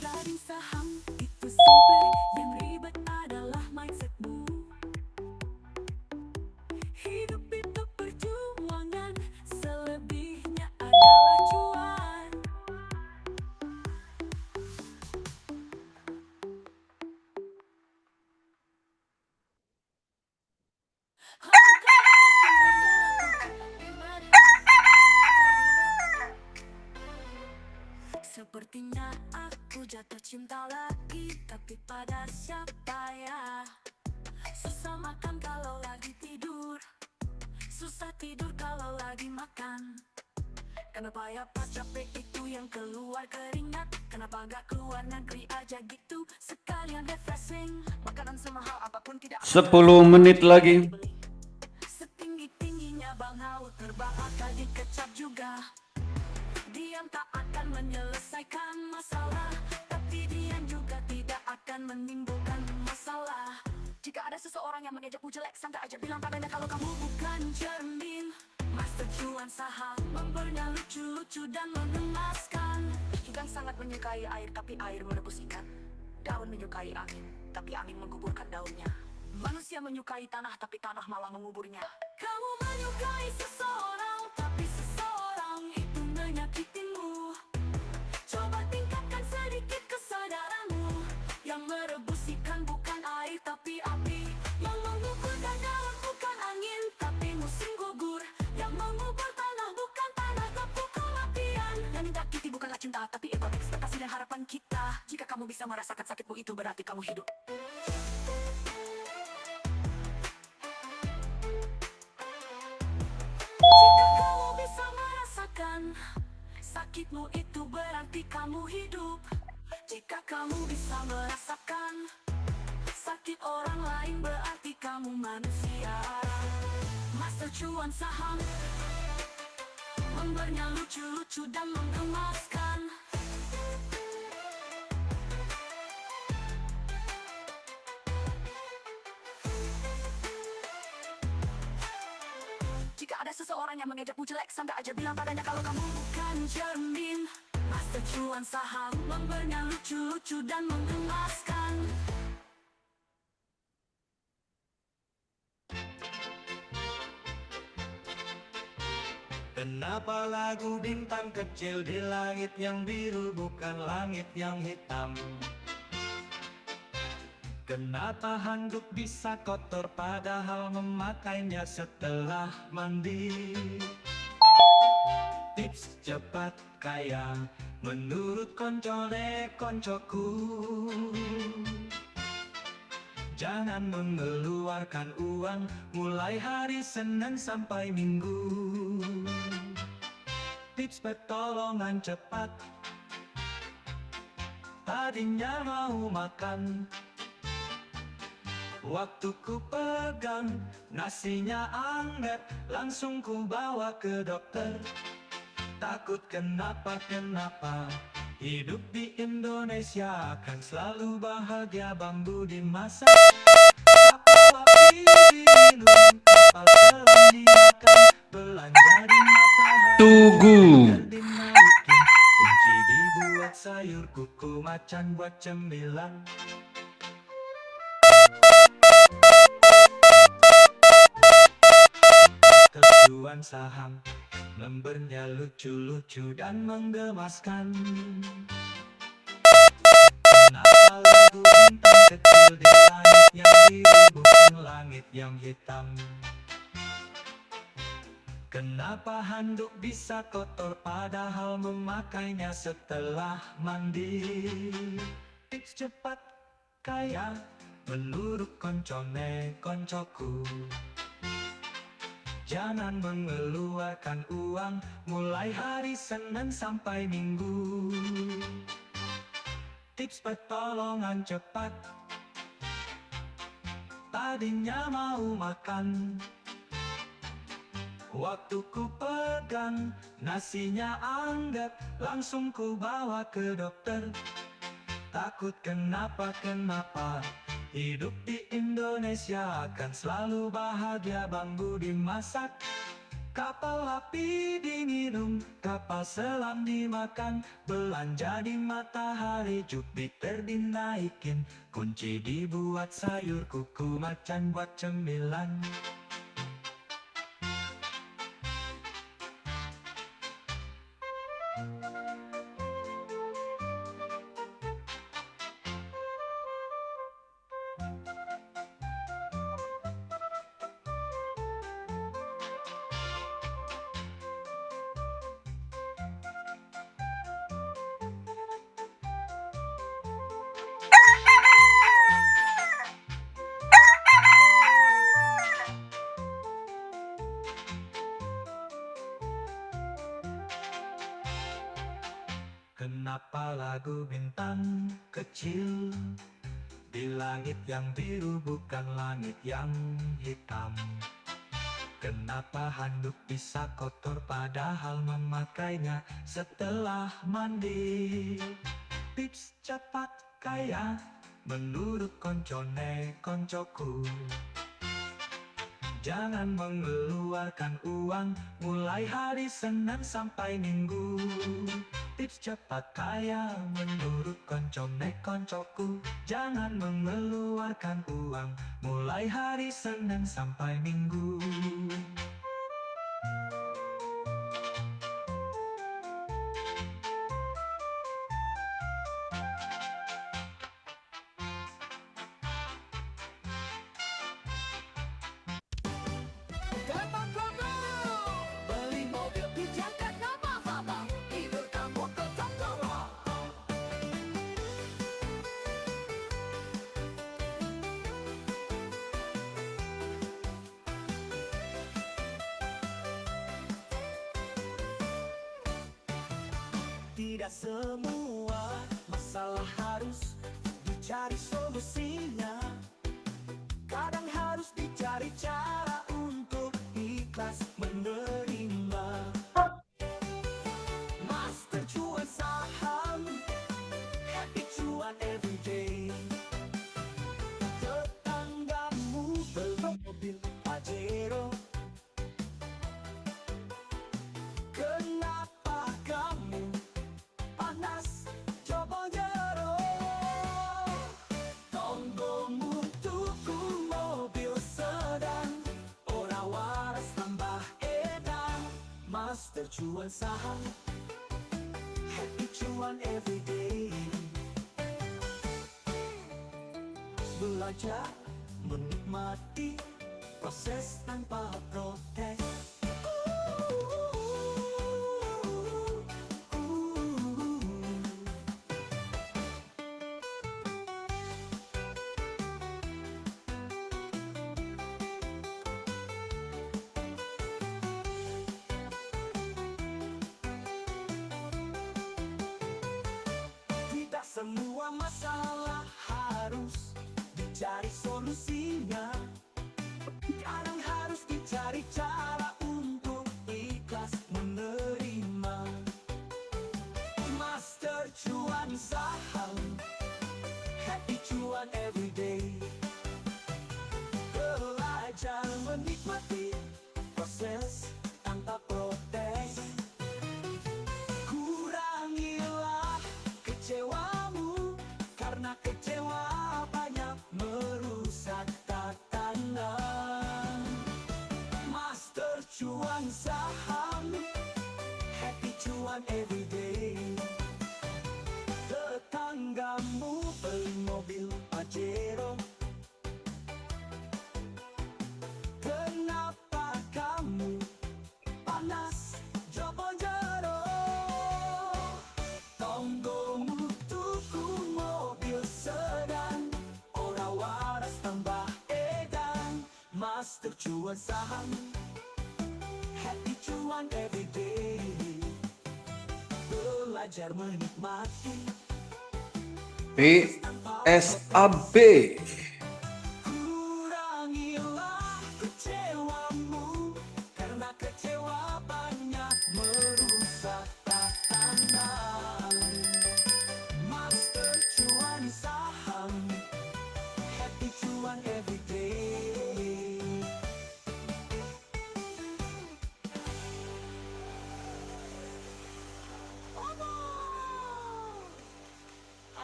Trading saham itu simple, yang ribet adalah mindsetmu. Hidup itu perjuangan, selebihnya adalah cuan. Sepertinya aku jatuh cinta lagi, tapi pada siapa ya? Susah makan kalau lagi tidur, susah tidur kalau lagi makan. Kenapa ya pas capek itu yang keluar keringat? Kenapa gak keluar negeri aja gitu? Sekalian refreshing, makanan semahal apapun tidak 10 menit lagi. Setinggi-tingginya Bang Hau terbang akan dikecap juga. Diam tak akan menyelesaikan masalah, tapi diam juga tidak akan menimbulkan masalah. Jika ada seseorang yang mengejekmu jelek, santai aja bilang padanya kalau kamu bukan cermin. Master cuan saham, membernya lucu-lucu dan mengemaskan. Ikan sangat menyukai air, tapi air merebus ikan. Daun menyukai angin, tapi angin menguburkan daunnya. Manusia menyukai tanah, tapi tanah malah menguburnya. Kamu menyukai seseorang, tapi seseorang itu menyakitimu. Coba tingkatkan sedikit kesadaranmu. Yang merebus ikan bukan air, tapi api. Yang menguburkan daun bukan angin, tapi musim gugur. Yang mengubur tanah bukan tanah, tapi kematian. Yang menyakiti bukanlah cinta, tapi ego, ekspektasi dan harapan kita. Jika kamu bisa merasakan sakitmu, itu berarti kamu hidup. Jika kamu bisa merasakan sakitmu, itu berarti kamu hidup. Jika kamu bisa merasakan sakit orang lain, berarti kamu manusia. Master cuan saham, membernya lucu-lucu dan menggemaskan. Jika ada seseorang yang mengejekmu jelek, santai aja bilang padanya kalau kamu bukan cermin. Master cuan saham, membernya lucu-lucu dan menggemaskan. Kenapa lagu bintang kecil di langit yang biru bukan langit yang hitam? Kenapa handuk bisa kotor padahal memakainya setelah mandi? Tips cepat kaya menurut koncone koncoku. Jangan mengeluarkan uang mulai hari Senin sampai Minggu. Tips pertolongan cepat, tadinya mau makan, waktu ku pegang nasinya anget, langsung ku bawa ke dokter. Takut kenapa hidup di Indonesia akan selalu bahagia. Bambu dimasak, kapal api diminum, kapal selam dimakan, belanja di matahari Tugu. dan dinaikin, kunci dibuat sayur, kuku macan buat cemilan. Cuan saham, membernya lucu-lucu dan menggemaskan. Kenapa lagu bintang kecil di langit yang biru bukan langit yang hitam? Kenapa handuk bisa kotor padahal memakainya setelah mandi? Tips cepat kaya menurut koncone koncoku. Jangan mengeluarkan uang mulai hari Senin sampai Minggu. Tips pertolongan cepat, tadinya mau makan, Waktu ku pegang nasinya anget, langsung ku bawa ke dokter. Takut kenapa hidup di Indonesia akan selalu bahagia, bambu dimasak, kapal api diminum, kapal selam dimakan, belanja di Matahari, Jupiter dinaikin, kunci dibuat sayur, kuku macan buat cemilan. Kenapa lagu bintang kecil di langit yang biru bukan langit yang hitam? Kenapa handuk bisa kotor padahal memakainya setelah mandi? Tips cepat kaya menurut koncoku, jangan mengeluarkan uang mulai hari Senin sampai Minggu. Tips cepat kaya menurut koncoku, jangan mengeluarkan uang mulai hari Senin sampai Minggu. Beli mobil di Jakarta mahal, hidup kamu tetap mewah. Tidak semua masalah harus dicari solusinya. Kadang harus dicari cara untuk ikhlas menerima. Master cuan saham, happy cuan everyday. Tetanggamu beli mobil Pajero, kenapa kamu panas coba jero? Tonggomu tuku mobil sedan, ora waras tambah edan. Master cuan saham, happy cuan everyday. Belajar menikmati proses tanpa protes. Tidak semua masalah harus dicari solusinya. Kadang harus dicari cara untuk ikhlas menerima. Master cuan saham, happy cuan everyday. Belajar menikmati proses tanpa protes. Kurangilah kecewamu, karena kecewa banyak merusak tatanan. Master cuan saham, happy cuan everyday. Tetanggamu beli mobil Pajero, kenapa kamu panas coba jero? Tonggomu tuku mobil sedan, ora waras tambah edan. Master cuan saham, happy cuan everyday. Belajar menikmati PSAB. kurangilah kecewamu, karena kecewa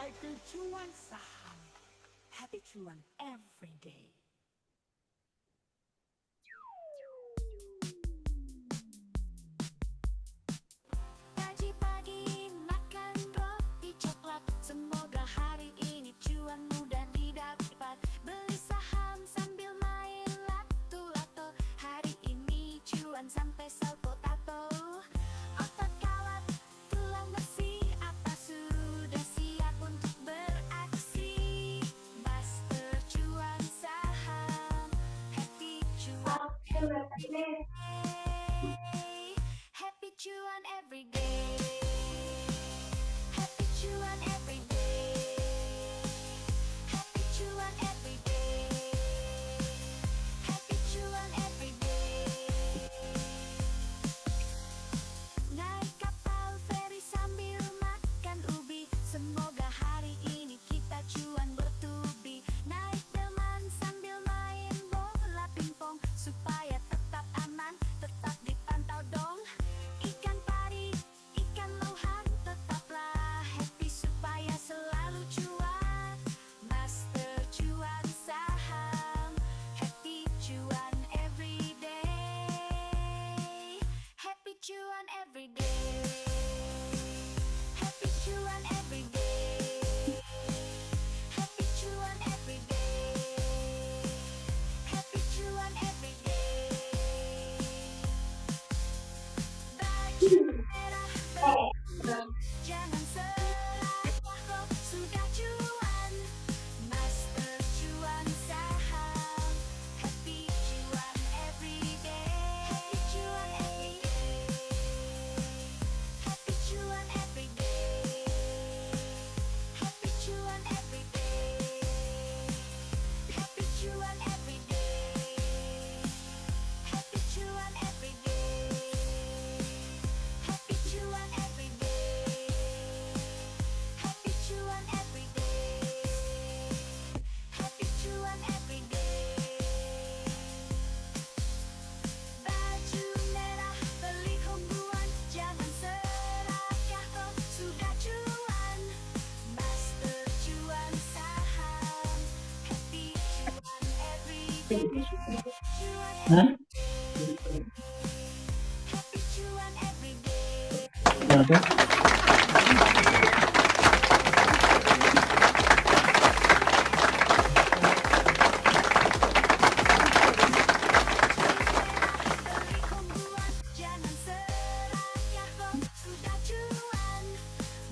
Cycle cuan saham. Happy cuan every day. Pagi pagi makan roti coklat. Semoga hari ini cuan mudah didapat. Beli saham sambil main lato-lato. Hari ini cuan sampai salto tato. Otot kawat, tulang bersih. Apa sudah siap untuk beraksi? Master cuan saham. Happy cuan every day. Happy cuan every day. Happy cuan every day. Happy cuan every day. Happy cuan every day. Naik kapal feri sambil makan ubi. Semoga hari ini kita cuan bertubi. Naik delman sambil main bola pingpong. Supaya tetap aman, tetap dipantau dong. Ikan pari, ikan lohan, tetaplah happy supaya selalu cuan. Master cuan saham, happy cuan every day. Happy cuan every day. Happy cuan every day. Happy cuan every day. Happy cuan every day. Baju merah berlambang, jangan serah kau sudah cuan. Master cuan saham, happy cuan every day. Happy cuan every day. Happy cuan every day. Happy cuan every day. Happy cuan every day. Happy cuan every day. Happy cuan every day. Happy cuan every day. Happy cuan every day. Baju merah beli hongguan, jangan serakah kau sudah cuan. Master cuan saham, happy cuan every day. Cuan every day. Happy cuan every day. Beli hongguan, jangan serakah kau sudah cuan.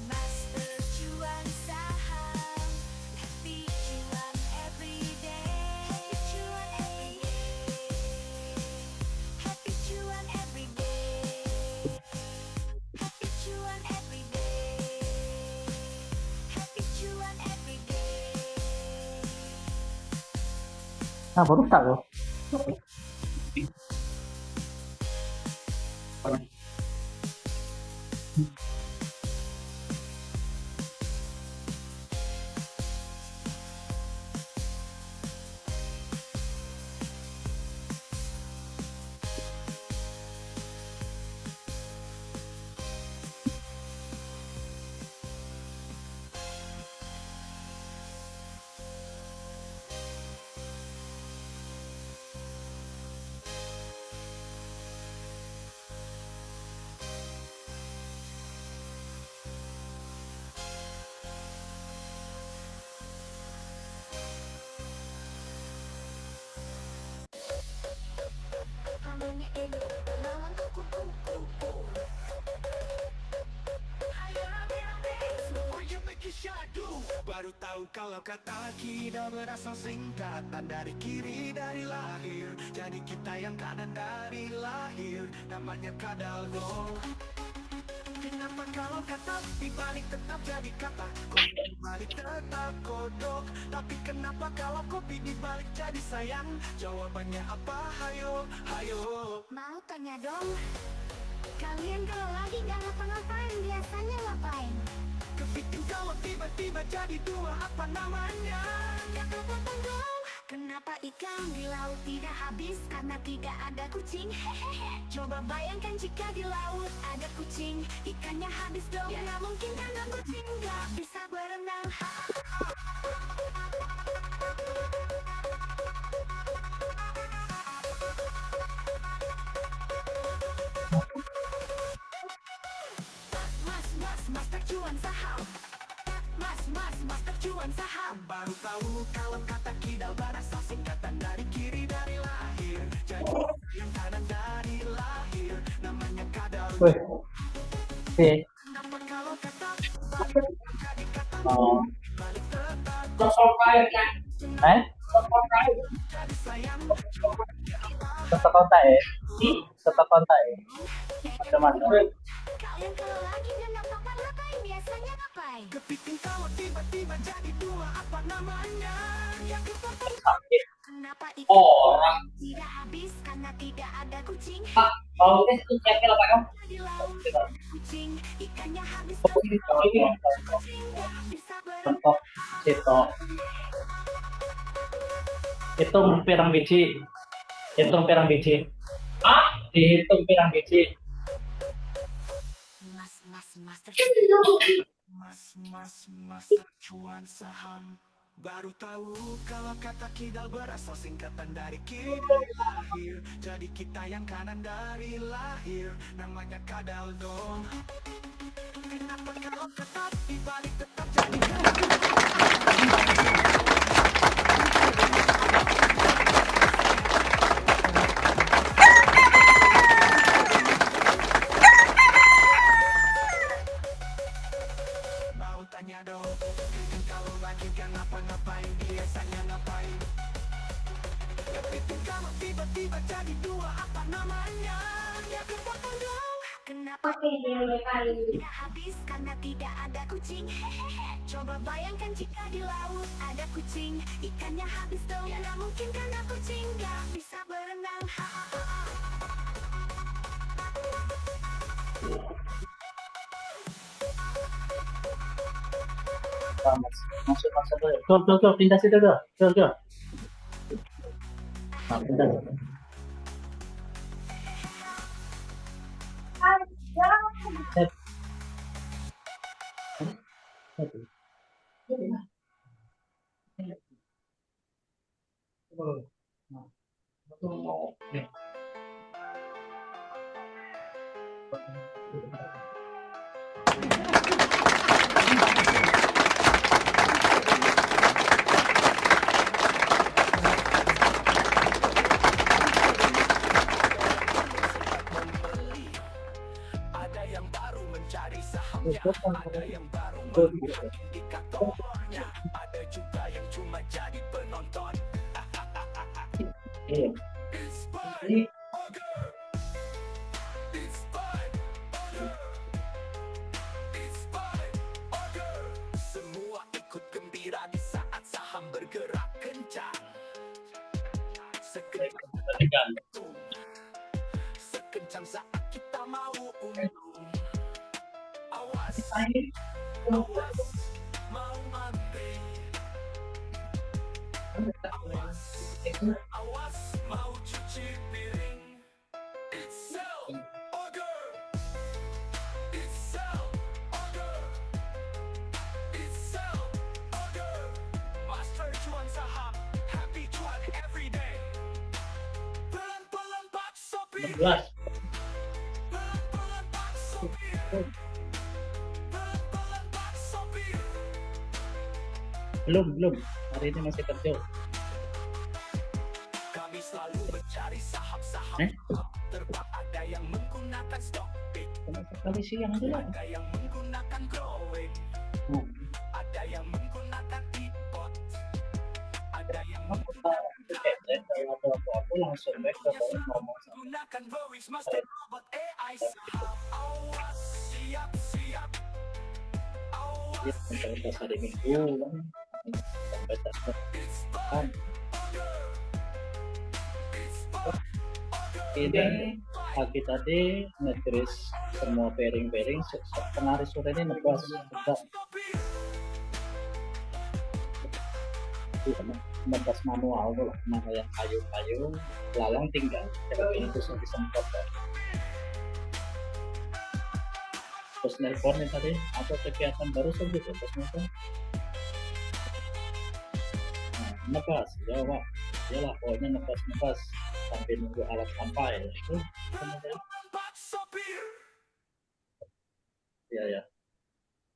Master cuan saham, happy cuan every day. Happy cuan every day. Happy cuan every day. Happy cuan every day. Happy cuan every day. Nah, baru tahu. Namanya Edi, nama kuku-kuku. Ayo rame-rame, Semuanya make shadow. Baru tahu kalau kata kita berasal singkatan dari kiri dari lahir. Jadi kita yang kanan dari lahir, namanya kadal dong. Kenapa kalau kata dibalik tetap jadi kata, kopi dibalik tetap kodok. Tapi kenapa kalau kopi dibalik jadi sayang? Jawabannya apa? Hayo, hayo. mau tanya dong. Kalian kalau lagi gak ngapa-ngapain biasanya ngapain? Kepiting kalau tiba-tiba jadi dua, apa namanya? Gak kepotong dong. Kenapa ikan di laut tidak habis? Karena tidak ada kucing. Hehehe. Coba bayangkan jika di laut ada kucing, ikannya habis dong. Ya nggak mungkin karena kucing nggak bisa berenang. Mas Master Cuan Saham. Baru tahu kalau kata kidal berasal singkatan dari kiri dari lahir. Jadi yang kanan dari lahir namanya kadal. Wih, sih. Kenapa kalau kata balik jadi kata Oh, balik tetap eh? jadi sayang. Tetap kontak ya? Tetap kontak ya? Macam-macam. Kalian kalau lagi dan nampak ngapain? Biasanya ngapain? Kepiting kalau tiba-tiba jadi dua apa namanya? Yang pertama Sakit. Kenapa ikan Orang. tidak habis karena tidak ada kucing? Kalau itu siapa lah Pak? Di laut kucing ikannya habis Ini kucing nggak bisa berenang. contoh situ. Hitung pirang biji. Hitung pirang biji. Dihitung pirang biji. Master Mas Cuan Saham. Baru tahu kalau kata kidal berasal singkatan dari kiri dari lahir. Jadi kita yang kanan dari lahir namanya kadal dong. Kenapa kalau tetap dibalik tetap jadi mau tanya dong, kan kalau lagi kan ngapa-ngapain biasanya ngapain? Kepiting kalau tiba-tiba jadi dua apa namanya? Ya kepotong dong. Kenapa tidak habis karena tidak ada kucing? Hehehe. Coba bayangkan jika di laut ada kucing, ikannya habis dong. Ya nggak mungkin karena kucing nggak bisa berenang. Hahaha. Masuk dulu. Tuh, pindah situ tuh. Tuh. Nah, pindah. Set. Ada yang baru mencari sahamnya, ada yang baru melihat indikatornya, ada juga yang cuma jadi penonton. Iya. It's by Ini Ogre. It's by Ogre. It's by Ogre. Semua ikut gembira di saat saham bergerak kencang. Sekencang untung, sekencang saat kita mau untung. Awas, awas, mau mati. Awas, awas, mau cuci piring. It's sell Ogre. It's sell Ogre. It's sell Ogre. Master Cuan Saham, happy cuan every day. Pelan-pelan Pak Sopir. 16. Pelan-pelan Pak Sopir. Pelan-pelan Pak Sopir. Belum. Hari ini masih kerja. Kami selalu mencari saham-saham Eh? terbang. Ada yang menggunakan stock pick, Kenapa kali siang dulu? ada yang menggunakan growing, ada yang menggunakan e-pot, ada yang Kalau aku langsung back ke ngomong sama menggunakan voice master robot AI saham. Awas, siap-siap. dia Awas, sampai tas hari Minggu kan. Sampai tas it's kan. Ogre. It's Ogre. Ini pagi tadi ngetris semua pairing tengah hari sore ini nebas nebas nebas manual tuh lah, mana yang kayu-kayu lalang tinggal jadi itu bisa disemprot kan. Terus nelpon nih tadi ada kegiatan baru segitu terus nelpon nebas ya Pak ya lah pokoknya nebas sampai nunggu alat sampai itu kemudian Pak Sopir. ya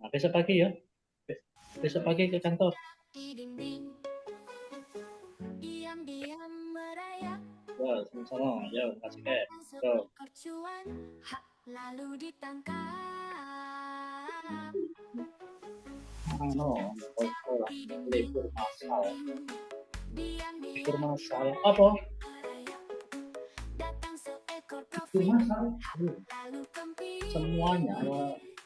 nah besok pagi ya besok pagi ke kantor. Di dinding, diam-diam merayap. Ya, sama-sama. Ya, kasih kayak. Yo. Seekor cuan, lalu ditangkap. Ano, libur masal. Diam-diam Libur masal. Apa? merayap. Datang seekor Libur profil, masal. lalu kempis. Semuanya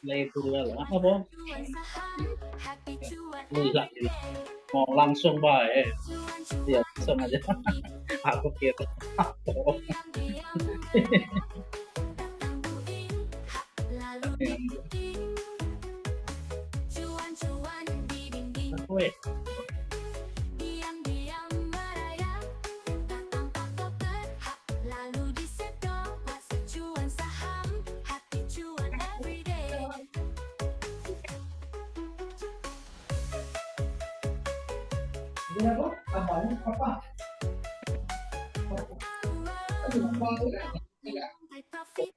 libur lah. Apa? Cuan saham, hati cuan. Enggak. Mau langsung baik. Cuan-cuan, Ya, langsung aja. Aku kira. diam-diam merayap. Datang puding, lalu dinding. Cuan-cuan di dinding. Weh, Diam-diam merayap. Datang pak dokter, lalu disedot. Masuk cuan saham, hati cuan everyday. High profit,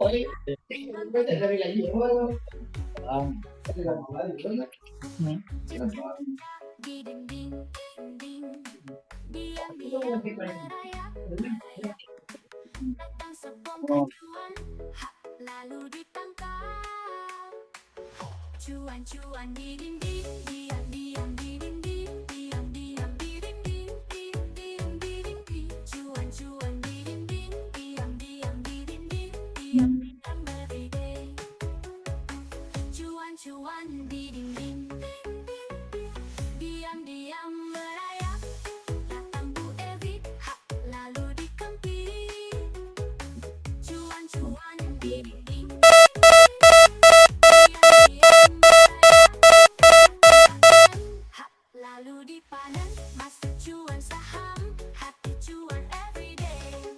di dinding, dinding. Diam-diam merayap. Datang sebongkah cuan, lalu ditangkap. Cuan-cuan di dinding, diam-diam di dinding, diam-diam di dinding, diam-diam di dinding. Cuan-cuan di dinding, diam-diam di dinding, diam-diam everyday. Cuan-cuan di dinding, diam-diam merayap. Datang Bu Evi, lalu dikempit. Cuan-cuan di dinding, diam-diam merayap. Lalu dipanen, masuk cuan saham, hati cuan everyday.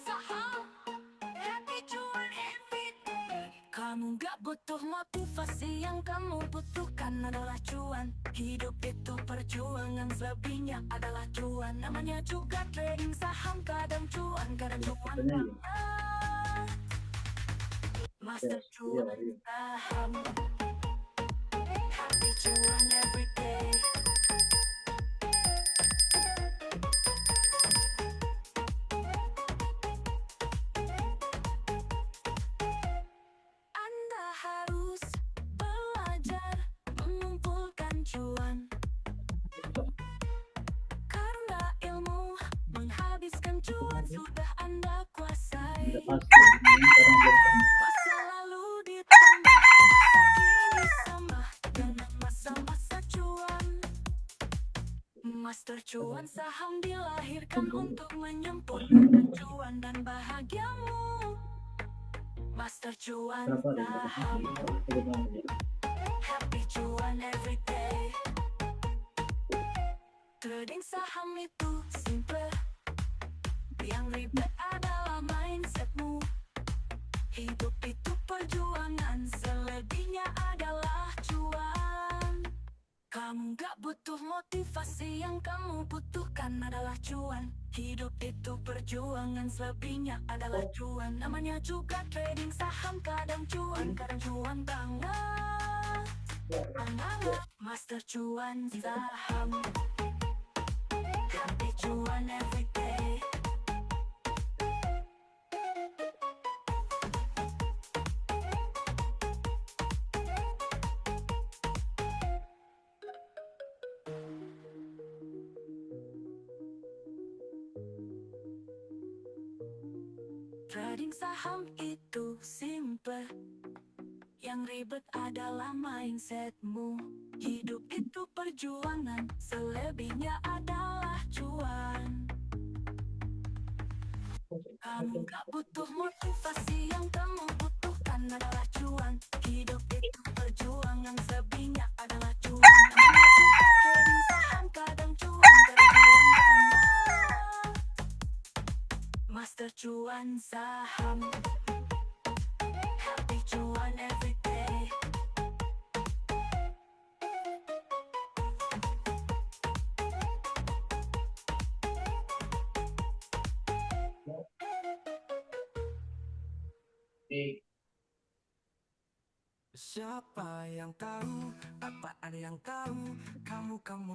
Saham, hati cuan everyday. Kamu gak butuh motivasi, yang kamu butuhkan adalah cuan. Hidup itu perjuangan, selebihnya adalah cuan. Namanya juga trading saham, kadang cuan, kadang cuan banyak. Master cuan saham, hati cuan everyday. Anda harus belajar mengumpulkan cuan, karena ilmu menghabiskan cuan sudah Anda kuasai. udah pasti. Ini orang belum. Masa lalu ditambah masa kini sama dengan masa-masa cuan. Master cuan saham dilahirkan untuk menyempurnakan cuan dan bahagiamu. Master cuan Berapa ada? saham, Bagaimana ya? happy cuan everyday. Trading saham itu simple, yang ribet adalah mindsetmu. Hidup itu perjuangan, selebihnya adalah cuan. Kamu gak butuh motivasi, yang kamu butuhkan adalah cuan. Hidup itu perjuangan, selebihnya adalah cuan. Namanya juga trading saham, kadang cuan banget. Master cuan saham, happy cuan everyday. Trading saham itu simple, yang ribet adalah mindsetmu. Hidup itu perjuangan, selebihnya adalah cuan. Kamu gak butuh motivasi, yang kamu butuhkan adalah cuan. Hidup itu perjuangan, selebihnya adalah cuan. Namanya juga trading saham, kadang cuan banget. Master cuan saham, happy cuan everyday. Siapa yang tahu, apa ada yang tahu, kamu kamu.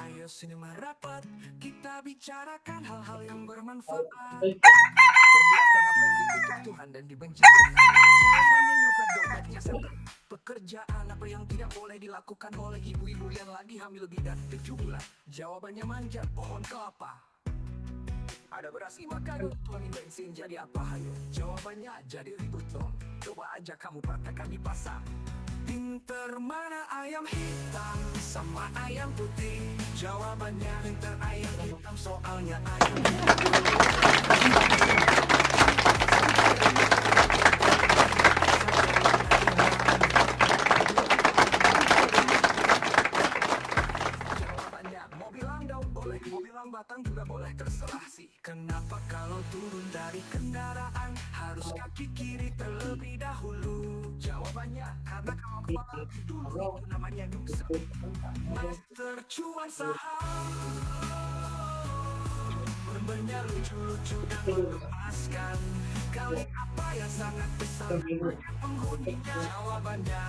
Ayo sini merapat, kita bicarakan hal-hal yang bermanfaat. Perbuatan apa yang dikutuk Tuhan dan dibenci Tuhan. Jawabannya nyopet dompetnya setan. Pekerjaan apa yang tidak boleh dilakukan oleh ibu-ibu yang lagi hamil lebih dari 7 bulan. Jawabannya manjat pohon kelapa. Ada beras 5 karung, tuangin bensin jadi apa hayo? Jawabannya jadi ribut dong. Coba aja kamu praktekkan di pasar. Pinter mana ayam hitam sama ayam putih? Jawabannya pinter ayam hitam, soalnya ayam jawabannya mau bilang daun boleh, mau bilang batang juga boleh, terserah sih. Kenapa kalau turun dari kendaraan harus kaki kiri terlebih dahulu? Jawabannya karena kalau kepala dulu itu namanya dosa. Master cuan saham berbenah lucu-lucu dan mengemaskan. Kali apa yang sangat besar dan banyak penghuninya? Jawabannya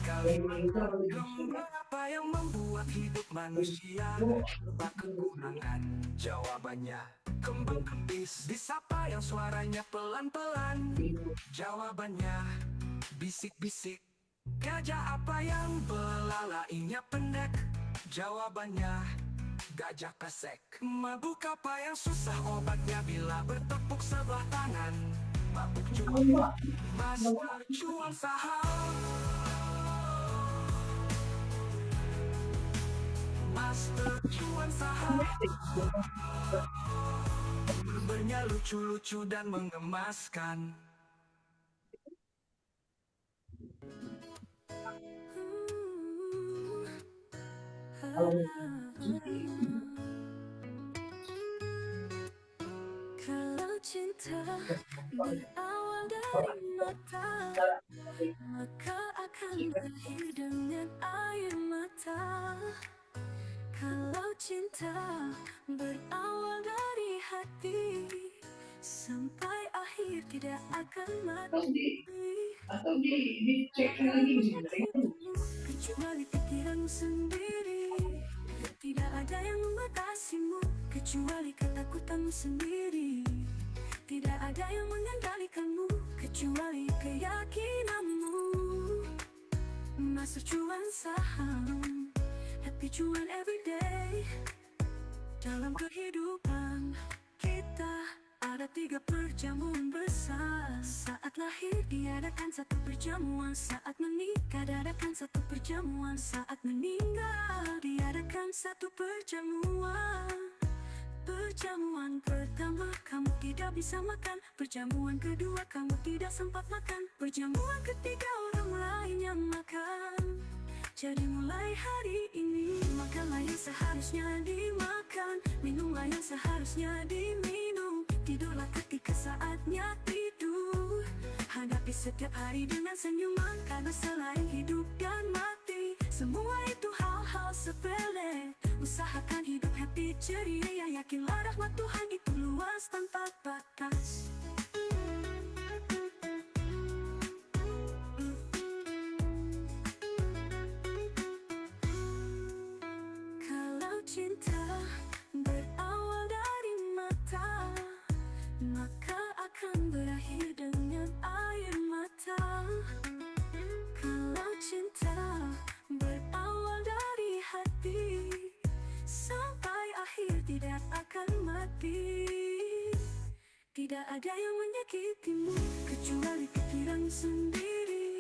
kalimat gemblang apa yang membuat hidup manusia serba kekurangan? Jawabannya kembang kempis disapa yang suaranya pelan-pelan. Jawabannya bisik-bisik. Gajah apa yang belalainya pendek? Jawabannya gajah pesek. Mabuk apa yang susah obatnya bila bertepuk sebelah tangan? Mabuk cuan. Master cuan saham. Master cuan saham. Berbenah lucu-lucu dan mengemaskan. Kalau cinta berawal dari mata, maka akan berakhir dengan air mata. Kalau cinta berawal dari hati, sampai akhir tidak akan mati. Kecuali pikiranmu sendiri. Tidak ada yang membatasimu kecuali ketakutanmu sendiri. Tidak ada yang mengendalikanmu kecuali keyakinanmu. Master cuan saham, happy cuan everyday. Dalam kehidupan kita ada 3 perjamuan besar. Saat lahir diadakan 1 perjamuan, saat menikah diadakan 1 perjamuan, saat meninggal diadakan 1 perjamuan. Perjamuan pertama kamu tidak bisa makan, perjamuan kedua kamu tidak sempat makan, perjamuan ketiga orang lain yang makan. Jadi mulai hari ini makanlah yang seharusnya dimakan, minumlah yang seharusnya diminum, tidurlah ketika saatnya tidur. Hadapi setiap hari dengan senyuman, karena selain hidup dan mati semua itu hal-hal sepele. Usahakan hidup happy ceria, yakinlah rahmat Tuhan itu luas tanpa batas. Kalau cinta berawal dari mata, maka akan berakhir dengan air mata. Kalau cinta berawal dari hati, sampai akhir tidak akan mati. Tidak ada yang menyakitimu kecuali pikiranmu sendiri.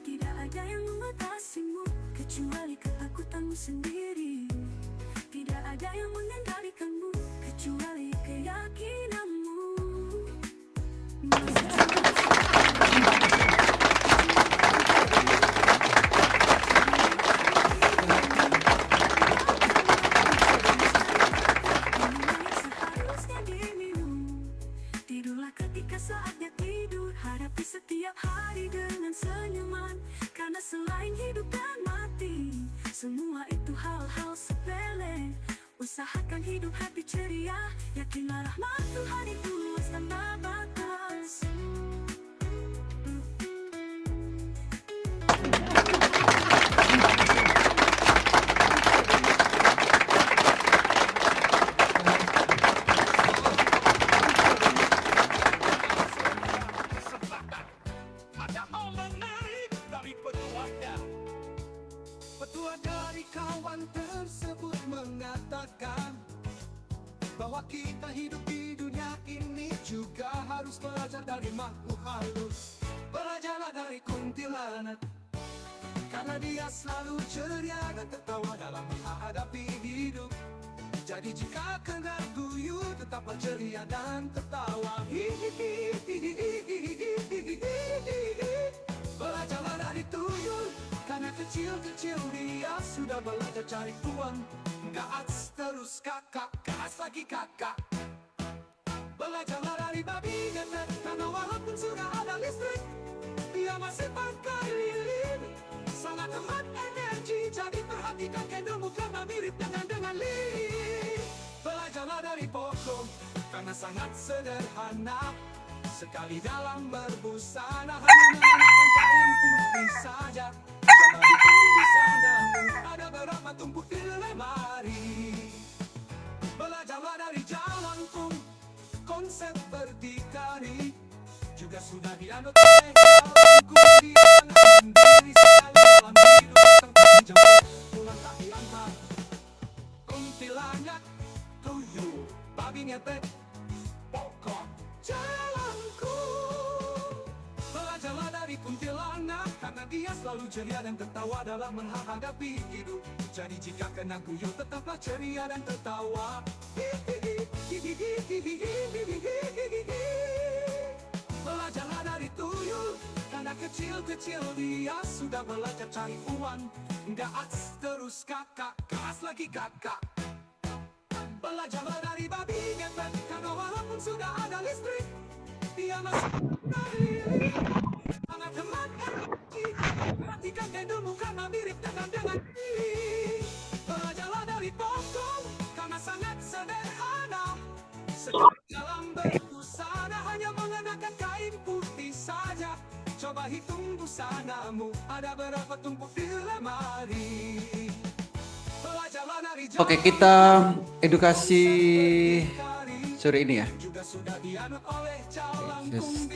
Tidak ada yang membatasimu kecuali ketakutanmu sendiri. Tidak ada yang mengendalikanmu kecuali keyakinanmu. Seharusnya diminum. Tidurlah ketika saatnya tidur. Hadapi setiap hari dengan senyuman, karena selain hidup dan mati semua itu hal-hal sepele. Usahakan hidup happy ceria, yakinlah rahmat Tuhan itu luas tanpa batas. Ada hal menarik dari petuanya. Petua dari kawan tersebut mengatakan bahwa kita hidup di dunia ini juga harus belajar dari makhluk halus. Belajarlah dari kuntilanak, karena dia selalu ceria dan tertawa dalam menghadapi hidup. Jadi jika kena guyu, tetaplah ceria dan tertawa. Belajarlah dari tuyul, karena kecil-kecil dia sudah belajar cari uang. Gas terus kakak, gas lagi kakak. Belajarlah dari babi ngepet, karena walaupun sudah ada listrik, dia masih pakai lilin. Sangat hemat energi, jadi perhatikan candlemu karena mirip dengan lilin. Belajarlah dari pokok, karena sangat sederhana. Sekali dalam berbusana, hanya menggunakan kain putih saja. Coba hitung busanamu, ada berapa tumpuk di lemari. Belajarlah dari jalanku, konsep berdikari juga sudah dianut oleh jalanku. Dia sangat mandiri sekali dalam hidup, tentang jemput pulang tak diangkat. Kuntilanak, tuyul, babi ngepet, pokok jalanku. Belajarlah dari kuntilanak, karena dia selalu ceria dan tertawa dalam menghadapi hidup. Jadi jika kena guyur, tetaplah ceria dan tertawa. Belajarlah dari tuyul, karena kecil-kecil dia sudah belajar cari uang. Gas terus kakak, gas lagi kakak. Belajarlah dari babi ngepet, karena walaupun sudah ada listrik, dia masih lilin. Sangat hemat energi, perhatikan candlemu karena mirip dengan lilin. Belajarlah dari pokok, karena sangat sederhana. Sekali dalam berbusana, hanya mengenakan kain putih saja. Coba hitung busanamu, ada berapa tumpuk di lemari. Belajarlah dari Oke, kita edukasi sore ini ya. juga sudah dianut oleh jalan Yes,